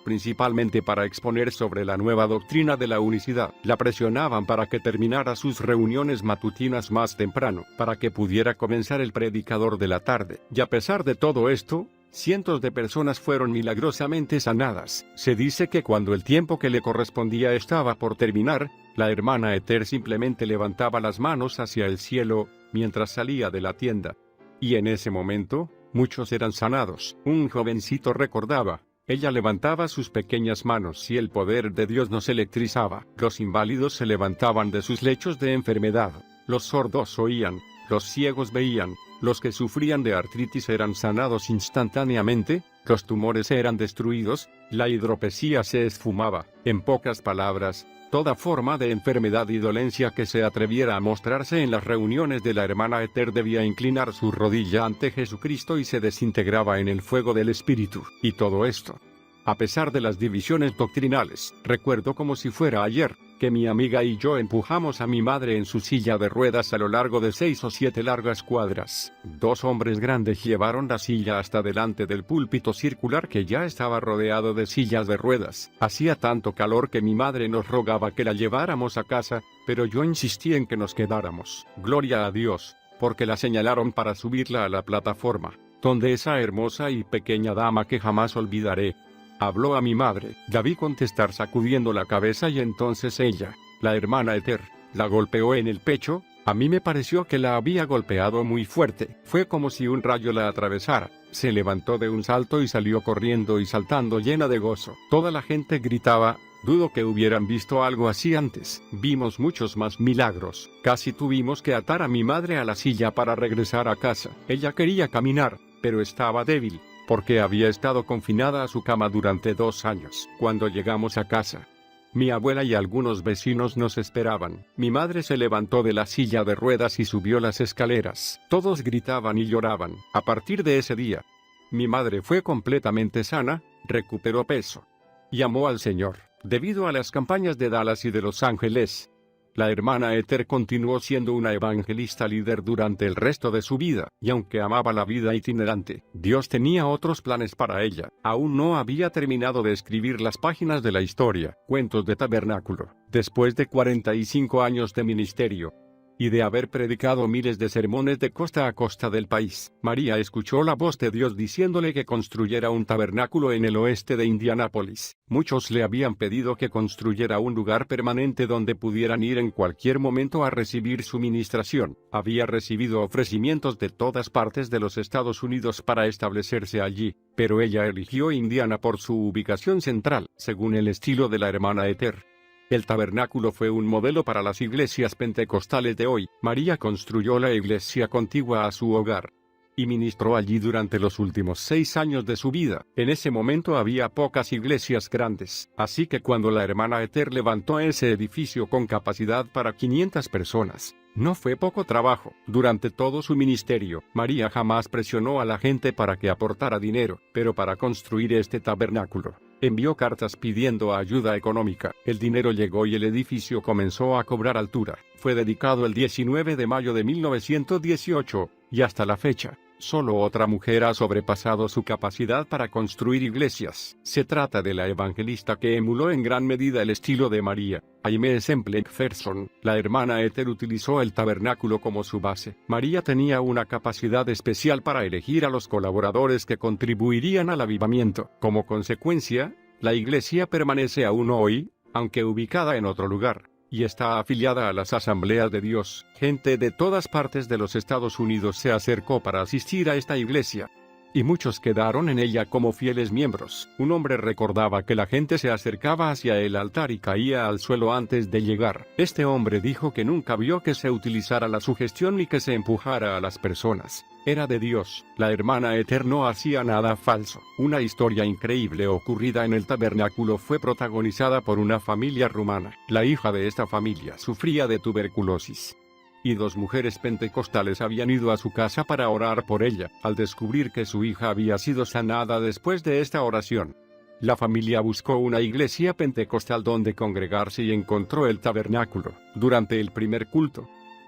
principalmente para exponer sobre la nueva doctrina de la unicidad. La presionaban para que terminara sus reuniones matutinas más temprano, para que pudiera comenzar el predicador de la tarde. Y a pesar de todo esto, cientos de personas fueron milagrosamente sanadas. Se dice que cuando el tiempo que le correspondía estaba por terminar, la hermana Ester simplemente levantaba las manos hacia el cielo, mientras salía de la tienda. Y en ese momento, muchos eran sanados. Un jovencito recordaba: ella levantaba sus pequeñas manos y el poder de Dios nos electrizaba. Los inválidos se levantaban de sus lechos de enfermedad, los sordos oían, los ciegos veían, los que sufrían de artritis eran sanados instantáneamente, los tumores eran destruidos, la hidropesía se esfumaba. En pocas palabras, toda forma de enfermedad y dolencia que se atreviera a mostrarse en las reuniones de la hermana Ester debía inclinar su rodilla ante Jesucristo y se desintegraba en el fuego del Espíritu. Y todo esto, a pesar de las divisiones doctrinales. Recuerdo como si fuera ayer, que mi amiga y yo empujamos a mi madre en su silla de ruedas a lo largo de 6 o 7 largas cuadras. 2 hombres grandes llevaron la silla hasta delante del púlpito circular que ya estaba rodeado de sillas de ruedas. Hacía tanto calor que mi madre nos rogaba que la lleváramos a casa, pero yo insistí en que nos quedáramos. Gloria a Dios, porque la señalaron para subirla a la plataforma, donde esa hermosa y pequeña dama que jamás olvidaré habló a mi madre. La vi contestar sacudiendo la cabeza y entonces ella, la hermana Ester, la golpeó en el pecho. A mí me pareció que la había golpeado muy fuerte. Fue como si un rayo la atravesara. Se levantó de un salto y salió corriendo y saltando llena de gozo. Toda la gente gritaba. Dudo que hubieran visto algo así antes. Vimos muchos más milagros. Casi tuvimos que atar a mi madre a la silla para regresar a casa. Ella quería caminar, pero estaba débil, porque había estado confinada a su cama durante 2 años. Cuando llegamos a casa, mi abuela y algunos vecinos nos esperaban. Mi madre se levantó de la silla de ruedas y subió las escaleras. Todos gritaban y lloraban. A partir de ese día, mi madre fue completamente sana, recuperó peso y amó al Señor. Debido a las campañas de Dallas y de Los Ángeles, la hermana Ester continuó siendo una evangelista líder durante el resto de su vida, y aunque amaba la vida itinerante, Dios tenía otros planes para ella. Aún no había terminado de escribir las páginas de la historia, Cuentos de Tabernáculo. Después de 45 años de ministerio, y de haber predicado miles de sermones de costa a costa del país, María escuchó la voz de Dios diciéndole que construyera un tabernáculo en el oeste de Indianápolis. Muchos le habían pedido que construyera un lugar permanente donde pudieran ir en cualquier momento a recibir su ministración. Había recibido ofrecimientos de todas partes de los Estados Unidos para establecerse allí, pero ella eligió Indiana por su ubicación central, según el estilo de la hermana Ester. El tabernáculo fue un modelo para las iglesias pentecostales de hoy. María construyó la iglesia contigua a su hogar y ministró allí durante los últimos 6 años de su vida. En ese momento había pocas iglesias grandes, así que cuando la hermana Ester levantó ese edificio con capacidad para 500 personas, no fue poco trabajo. Durante todo su ministerio, María jamás presionó a la gente para que aportara dinero, pero para construir este tabernáculo, envió cartas pidiendo ayuda económica. El dinero llegó y el edificio comenzó a cobrar altura. Fue dedicado el 19 de mayo de 1918, y hasta la fecha, solo otra mujer ha sobrepasado su capacidad para construir iglesias. Se trata de la evangelista que emuló en gran medida el estilo de María, Aimee Semple McPherson. La hermana Ester utilizó el tabernáculo como su base. María tenía una capacidad especial para elegir a los colaboradores que contribuirían al avivamiento. Como consecuencia, la iglesia permanece aún hoy, aunque ubicada en otro lugar, y está afiliada a las Asambleas de Dios. Gente de todas partes de los Estados Unidos se acercó para asistir a esta iglesia, y muchos quedaron en ella como fieles miembros. Un hombre recordaba que la gente se acercaba hacia el altar y caía al suelo antes de llegar. Este hombre dijo que nunca vio que se utilizara la sugestión ni que se empujara a las personas. Era de Dios. La hermana Ester no hacía nada falso. Una historia increíble ocurrida en el tabernáculo fue protagonizada por una familia rumana. La hija de esta familia sufría de tuberculosis, y 2 mujeres pentecostales habían ido a su casa para orar por ella. Al descubrir que su hija había sido sanada después de esta oración, la familia buscó una iglesia pentecostal donde congregarse y encontró el tabernáculo. Durante el primer culto,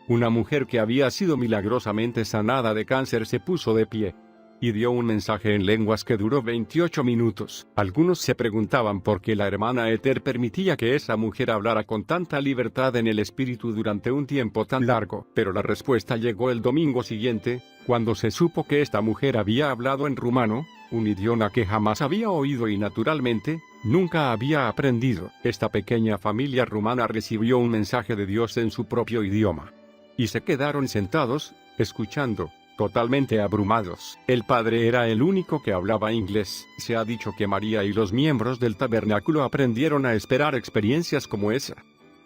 una mujer que había sido milagrosamente sanada de cáncer se puso de pie y dio un mensaje en lenguas que duró 28 minutos. Algunos se preguntaban por qué la hermana Ethel permitía que esa mujer hablara con tanta libertad en el espíritu durante un tiempo tan largo, pero la respuesta llegó el domingo siguiente, cuando se supo que esta mujer había hablado en rumano, un idioma que jamás había oído y naturalmente, nunca había aprendido. Esta pequeña familia rumana recibió un mensaje de Dios en su propio idioma. Y se quedaron sentados, escuchando, totalmente abrumados. El padre era el único que hablaba inglés. Se ha dicho que María y los miembros del tabernáculo aprendieron a esperar experiencias como esa.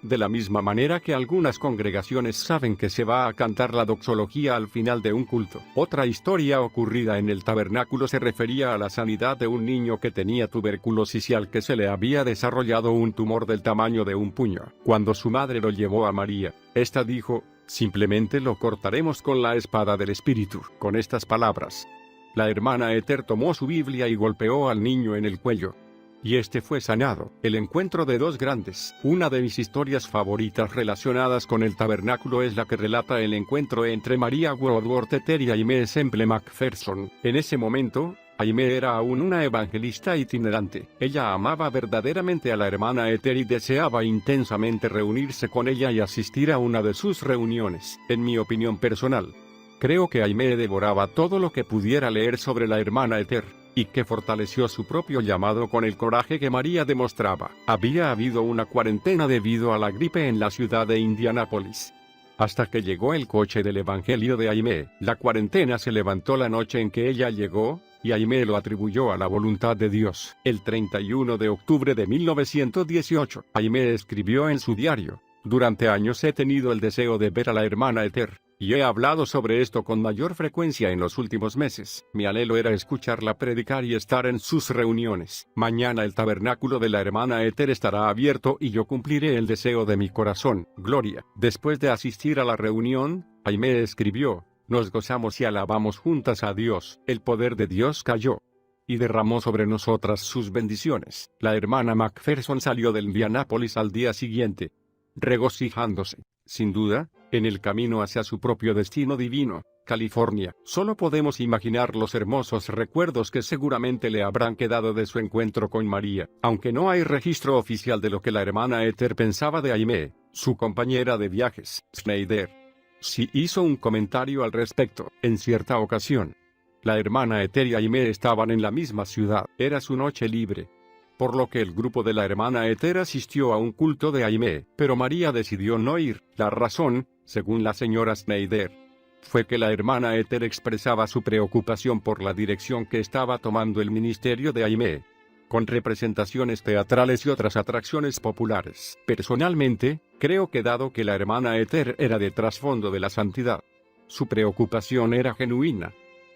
De la misma manera que algunas congregaciones saben que se va a cantar la doxología al final de un culto. Otra historia ocurrida en el tabernáculo se refería a la sanidad de un niño que tenía tuberculosis y al que se le había desarrollado un tumor del tamaño de un puño. Cuando su madre lo llevó a María, esta dijo: simplemente lo cortaremos con la espada del Espíritu. Con estas palabras, la hermana Ethel tomó su Biblia y golpeó al niño en el cuello. Y este fue sanado. El encuentro de dos grandes. Una de mis historias favoritas relacionadas con el tabernáculo es la que relata el encuentro entre María Woodworth Ethel y Aimee Semple McPherson. En ese momento, Aimee era aún una evangelista itinerante. Ella amaba verdaderamente a la hermana Ethel y deseaba intensamente reunirse con ella y asistir a una de sus reuniones. En mi opinión personal, creo que Aimee devoraba todo lo que pudiera leer sobre la hermana Ethel, y que fortaleció su propio llamado con el coraje que María demostraba. Había habido una cuarentena debido a la gripe en la ciudad de Indianápolis. Hasta que llegó el coche del Evangelio de Aimee. La cuarentena se levantó la noche en que ella llegó, y Aimee lo atribuyó a la voluntad de Dios. El 31 de octubre de 1918, Aimee escribió en su diario: durante años he tenido el deseo de ver a la hermana Ethel, y he hablado sobre esto con mayor frecuencia en los últimos meses. Mi anhelo era escucharla predicar y estar en sus reuniones. Mañana el tabernáculo de la hermana Ethel estará abierto y yo cumpliré el deseo de mi corazón. Gloria. Después de asistir a la reunión, Aimee escribió: nos gozamos y alabamos juntas a Dios. El poder de Dios cayó y derramó sobre nosotras sus bendiciones. La hermana McPherson salió de Indianápolis al día siguiente, regocijándose, sin duda, en el camino hacia su propio destino divino, California. Solo podemos imaginar los hermosos recuerdos que seguramente le habrán quedado de su encuentro con María. Aunque no hay registro oficial de lo que la hermana Ethel pensaba de Aimee, su compañera de viajes, Schneider, sí hizo un comentario al respecto. En cierta ocasión, la hermana Ethel y Aimee estaban en la misma ciudad. Era su noche libre, por lo que el grupo de la hermana Ethel asistió a un culto de Aimee, pero María decidió no ir. La razón, según la señora Schneider, fue que la hermana Ethel expresaba su preocupación por la dirección que estaba tomando el ministerio de Aimee, con representaciones teatrales y otras atracciones populares. Personalmente, creo que dado que la hermana Ethel era de trasfondo de la santidad, su preocupación era genuina,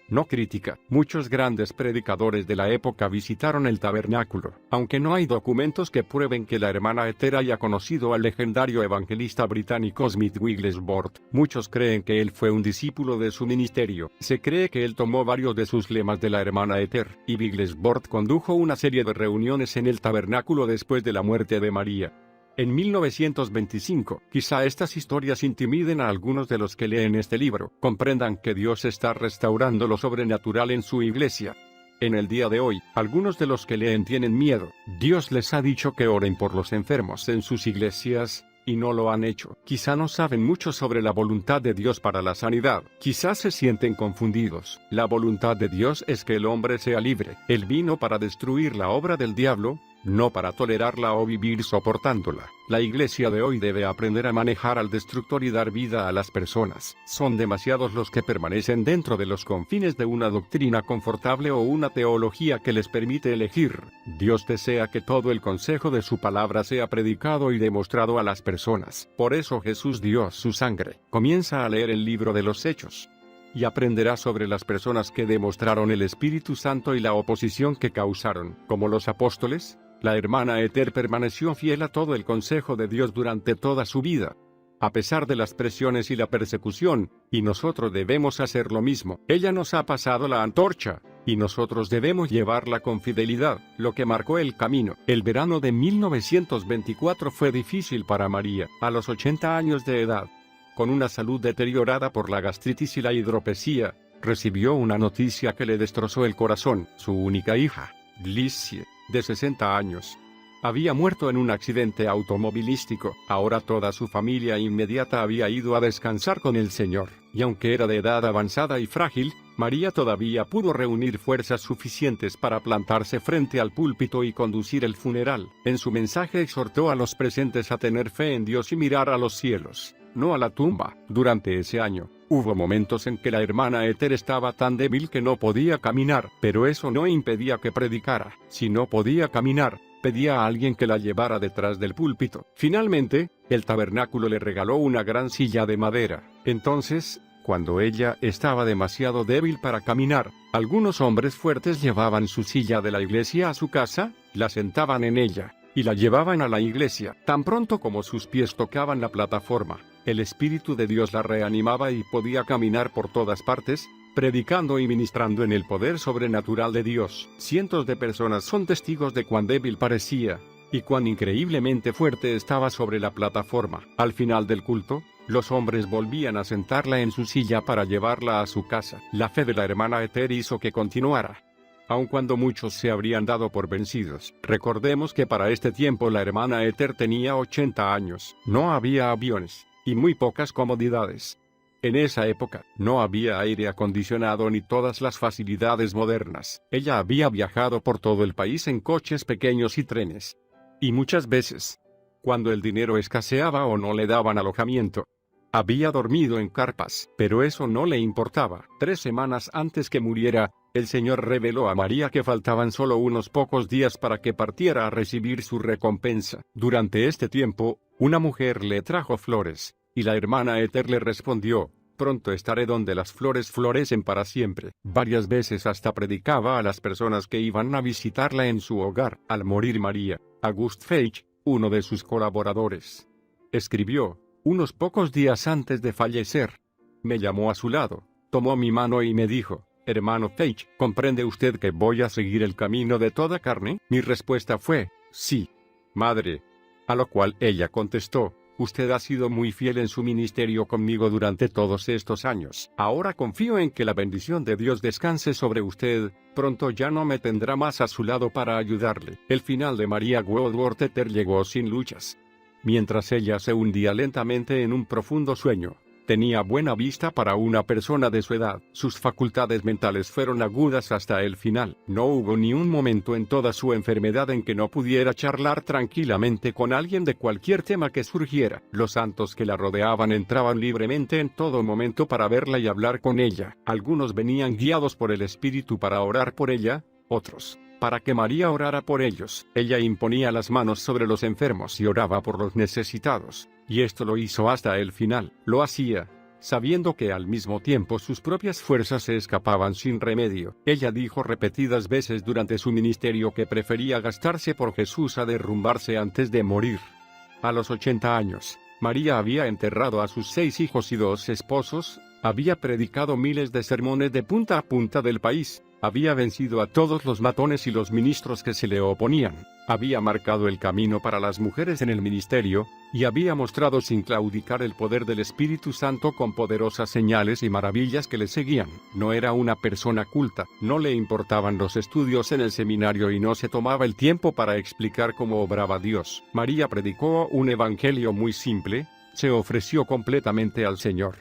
no crítica. Muchos grandes predicadores de la época visitaron el tabernáculo. Aunque no hay documentos que prueben que la hermana Ethel haya conocido al legendario evangelista británico Smith Wigglesworth, muchos creen que él fue un discípulo de su ministerio. Se cree que él tomó varios de sus lemas de la hermana Ethel, y Wigglesworth condujo una serie de reuniones en el tabernáculo después de la muerte de María. En 1925, quizá estas historias intimiden a algunos de los que leen este libro. Comprendan que Dios está restaurando lo sobrenatural en su iglesia. En el día de hoy, algunos de los que leen tienen miedo. Dios les ha dicho que oren por los enfermos en sus iglesias, y no lo han hecho. Quizá no saben mucho sobre la voluntad de Dios para la sanidad. Quizás se sienten confundidos. La voluntad de Dios es que el hombre sea libre. Él vino para destruir la obra del diablo, no para tolerarla o vivir soportándola. La iglesia de hoy debe aprender a manejar al destructor y dar vida a las personas. Son demasiados los que permanecen dentro de los confines de una doctrina confortable o una teología que les permite elegir. Dios desea que todo el consejo de su palabra sea predicado y demostrado a las personas. Por eso Jesús dio su sangre. Comienza a leer el libro de los Hechos, y aprenderá sobre las personas que demostraron el Espíritu Santo y la oposición que causaron. Como los apóstoles, la hermana Ethel permaneció fiel a todo el consejo de Dios durante toda su vida, a pesar de las presiones y la persecución, y nosotros debemos hacer lo mismo. Ella nos ha pasado la antorcha, y nosotros debemos llevarla con fidelidad, lo que marcó el camino. El verano de 1924 fue difícil para María, a los 80 años de edad. Con una salud deteriorada por la gastritis y la hidropesía, recibió una noticia que le destrozó el corazón. Su única hija, Glissie, de 60 años, había muerto en un accidente automovilístico. Ahora toda su familia inmediata había ido a descansar con el Señor, y aunque era de edad avanzada y frágil, María todavía pudo reunir fuerzas suficientes para plantarse frente al púlpito y conducir el funeral. En su mensaje exhortó a los presentes a tener fe en Dios y mirar a los cielos, no a la tumba. Durante ese año, hubo momentos en que la hermana Ethel estaba tan débil que no podía caminar, pero eso no impedía que predicara. Si no podía caminar, pedía a alguien que la llevara detrás del púlpito. Finalmente, el tabernáculo le regaló una gran silla de madera. Entonces, cuando ella estaba demasiado débil para caminar, algunos hombres fuertes llevaban su silla de la iglesia a su casa, la sentaban en ella, y la llevaban a la iglesia. Tan pronto como sus pies tocaban la plataforma, el Espíritu de Dios la reanimaba y podía caminar por todas partes, predicando y ministrando en el poder sobrenatural de Dios. Cientos de personas son testigos de cuán débil parecía, y cuán increíblemente fuerte estaba sobre la plataforma. Al final del culto, los hombres volvían a sentarla en su silla para llevarla a su casa. La fe de la hermana Ethel hizo que continuara, aun cuando muchos se habrían dado por vencidos. Recordemos que para este tiempo la hermana Ethel tenía 80 años. No había aviones, y muy pocas comodidades. En esa época, no había aire acondicionado ni todas las facilidades modernas. Ella había viajado por todo el país en coches pequeños y trenes. Y muchas veces, cuando el dinero escaseaba o no le daban alojamiento, había dormido en carpas. Pero eso no le importaba. 3 semanas antes que muriera, el Señor reveló a María que faltaban solo unos pocos días para que partiera a recibir su recompensa. Durante este tiempo, una mujer le trajo flores, y la hermana Ethel le respondió: pronto estaré donde las flores florecen para siempre. Varias veces hasta predicaba a las personas que iban a visitarla en su hogar. Al morir María, August Feich, uno de sus colaboradores, escribió: unos pocos días antes de fallecer, me llamó a su lado, tomó mi mano y me dijo: hermano Feich, ¿comprende usted que voy a seguir el camino de toda carne? Mi respuesta fue: sí, madre. A lo cual ella contestó: usted ha sido muy fiel en su ministerio conmigo durante todos estos años. Ahora confío en que la bendición de Dios descanse sobre usted. Pronto ya no me tendrá más a su lado para ayudarle. El final de María Woodworth Ethel llegó sin luchas. Mientras ella se hundía lentamente en un profundo sueño, tenía buena vista para una persona de su edad. Sus facultades mentales fueron agudas hasta el final. No hubo ni un momento en toda su enfermedad en que no pudiera charlar tranquilamente con alguien de cualquier tema que surgiera. Los santos que la rodeaban entraban libremente en todo momento para verla y hablar con ella. Algunos venían guiados por el Espíritu para orar por ella, otros para que María orara por ellos. Ella imponía las manos sobre los enfermos y oraba por los necesitados, y esto lo hizo hasta el final. Lo hacía sabiendo que al mismo tiempo sus propias fuerzas se escapaban sin remedio. Ella dijo repetidas veces durante su ministerio que prefería gastarse por Jesús a derrumbarse antes de morir. A los 80 años, María había enterrado a sus 6 hijos y 2 esposos, había predicado miles de sermones de punta a punta del país, había vencido a todos los matones y los ministros que se le oponían, había marcado el camino para las mujeres en el ministerio, y había mostrado sin claudicar el poder del Espíritu Santo con poderosas señales y maravillas que le seguían. No era una persona culta, no le importaban los estudios en el seminario y no se tomaba el tiempo para explicar cómo obraba Dios. María predicó un evangelio muy simple, se ofreció completamente al Señor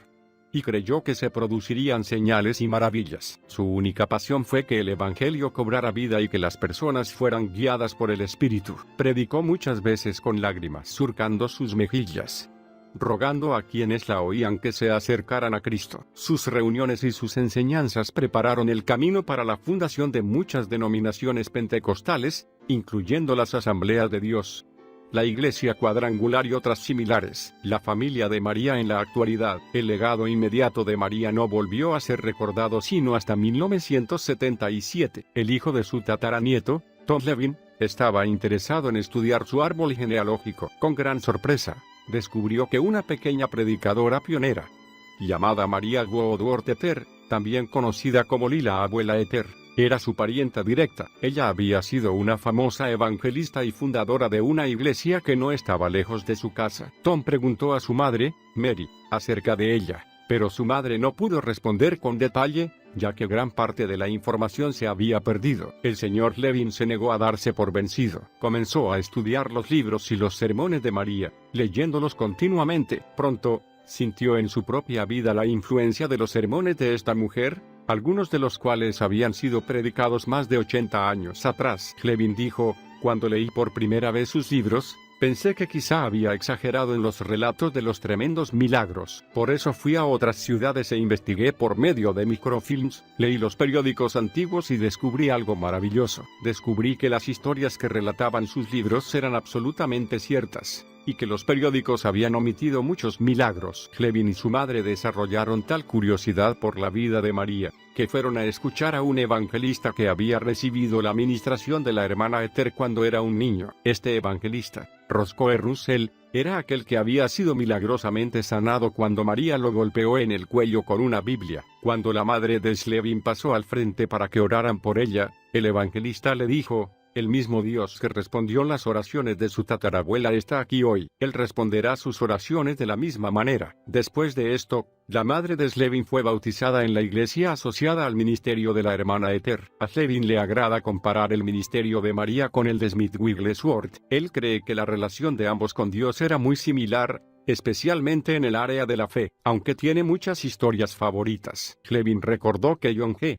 y creyó que se producirían señales y maravillas. Su única pasión fue que el Evangelio cobrara vida y que las personas fueran guiadas por el Espíritu. Predicó muchas veces con lágrimas surcando sus mejillas, rogando a quienes la oían que se acercaran a Cristo. Sus reuniones y sus enseñanzas prepararon el camino para la fundación de muchas denominaciones pentecostales, incluyendo las Asambleas de Dios, la Iglesia Cuadrangular y otras similares. La familia de María en la actualidad. El legado inmediato de María no volvió a ser recordado sino hasta 1977. El hijo de su tataranieto, Tom Levin, estaba interesado en estudiar su árbol genealógico. Con gran sorpresa, descubrió que una pequeña predicadora pionera, llamada María Woodworth Ethel, también conocida como Lila Abuela Ethel, era su parienta directa. Ella había sido una famosa evangelista y fundadora de una iglesia que no estaba lejos de su casa. Tom preguntó a su madre, Mary, acerca de ella, pero su madre no pudo responder con detalle, ya que gran parte de la información se había perdido. El señor Levin se negó a darse por vencido. Comenzó a estudiar los libros y los sermones de María, leyéndolos continuamente. Pronto, sintió en su propia vida la influencia de los sermones de esta mujer, algunos de los cuales habían sido predicados más de 80 años atrás. Levin dijo: cuando leí por primera vez sus libros, pensé que quizá había exagerado en los relatos de los tremendos milagros. Por eso fui a otras ciudades e investigué por medio de microfilms, leí los periódicos antiguos y descubrí algo maravilloso. Descubrí que las historias que relataban sus libros eran absolutamente ciertas, y que los periódicos habían omitido muchos milagros. Levin y su madre desarrollaron tal curiosidad por la vida de María, que fueron a escuchar a un evangelista que había recibido la ministración de la hermana Esther cuando era un niño. Este evangelista, Roscoe Russell, era aquel que había sido milagrosamente sanado cuando María lo golpeó en el cuello con una Biblia. Cuando la madre de Levin pasó al frente para que oraran por ella, el evangelista le dijo: el mismo Dios que respondió las oraciones de su tatarabuela está aquí hoy. Él responderá sus oraciones de la misma manera. Después de esto, la madre de Slevin fue bautizada en la iglesia asociada al ministerio de la hermana Esther. A Slevin le agrada comparar el ministerio de María con el de Smith Wigglesworth. Él cree que la relación de ambos con Dios era muy similar, especialmente en el área de la fe, aunque tiene muchas historias favoritas. Slevin recordó que John G.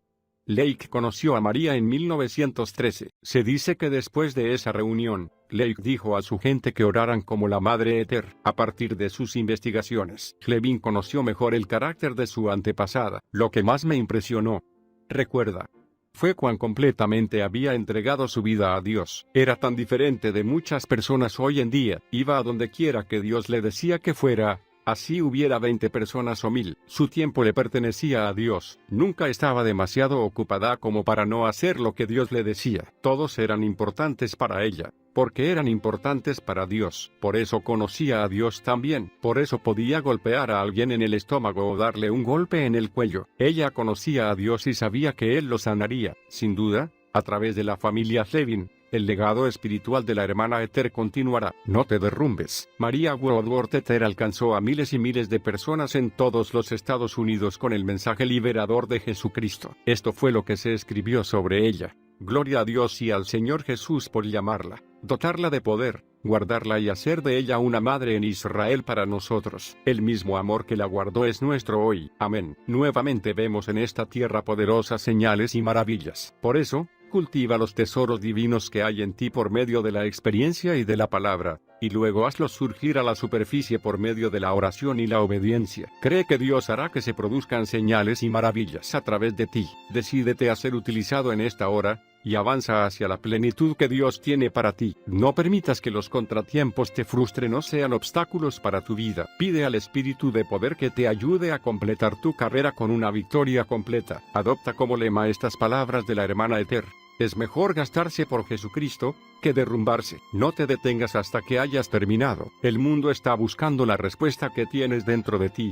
Lake conoció a María en 1913. Se dice que después de esa reunión, Lake dijo a su gente que oraran como la Madre Esther. A partir de sus investigaciones, Levin conoció mejor el carácter de su antepasada. Lo que más me impresionó, recuerda, fue cuán completamente había entregado su vida a Dios. Era tan diferente de muchas personas hoy en día. Iba a donde quiera que Dios le decía que fuera. Así hubiera 20 personas o 1000, su tiempo le pertenecía a Dios. Nunca estaba demasiado ocupada como para no hacer lo que Dios le decía. Todos eran importantes para ella, porque eran importantes para Dios. Por eso conocía a Dios también. Por eso podía golpear a alguien en el estómago o darle un golpe en el cuello. Ella conocía a Dios y sabía que Él lo sanaría. Sin duda, a través de la familia Levin, el legado espiritual de la hermana Esther continuará. No te derrumbes. María Woodworth Esther alcanzó a miles y miles de personas en todos los Estados Unidos con el mensaje liberador de Jesucristo. Esto fue lo que se escribió sobre ella. Gloria a Dios y al Señor Jesús por llamarla, dotarla de poder, guardarla y hacer de ella una madre en Israel para nosotros. El mismo amor que la guardó es nuestro hoy. Amén. Nuevamente vemos en esta tierra poderosas señales y maravillas. Por eso, cultiva los tesoros divinos que hay en ti por medio de la experiencia y de la palabra, y luego hazlos surgir a la superficie por medio de la oración y la obediencia. Cree que Dios hará que se produzcan señales y maravillas a través de ti. Decídete a ser utilizado en esta hora, y avanza hacia la plenitud que Dios tiene para ti. No permitas que los contratiempos te frustren o sean obstáculos para tu vida. Pide al Espíritu de poder que te ayude a completar tu carrera con una victoria completa. Adopta como lema estas palabras de la hermana Esther: es mejor gastarse por Jesucristo que derrumbarse. No te detengas hasta que hayas terminado. El mundo está buscando la respuesta que tienes dentro de ti.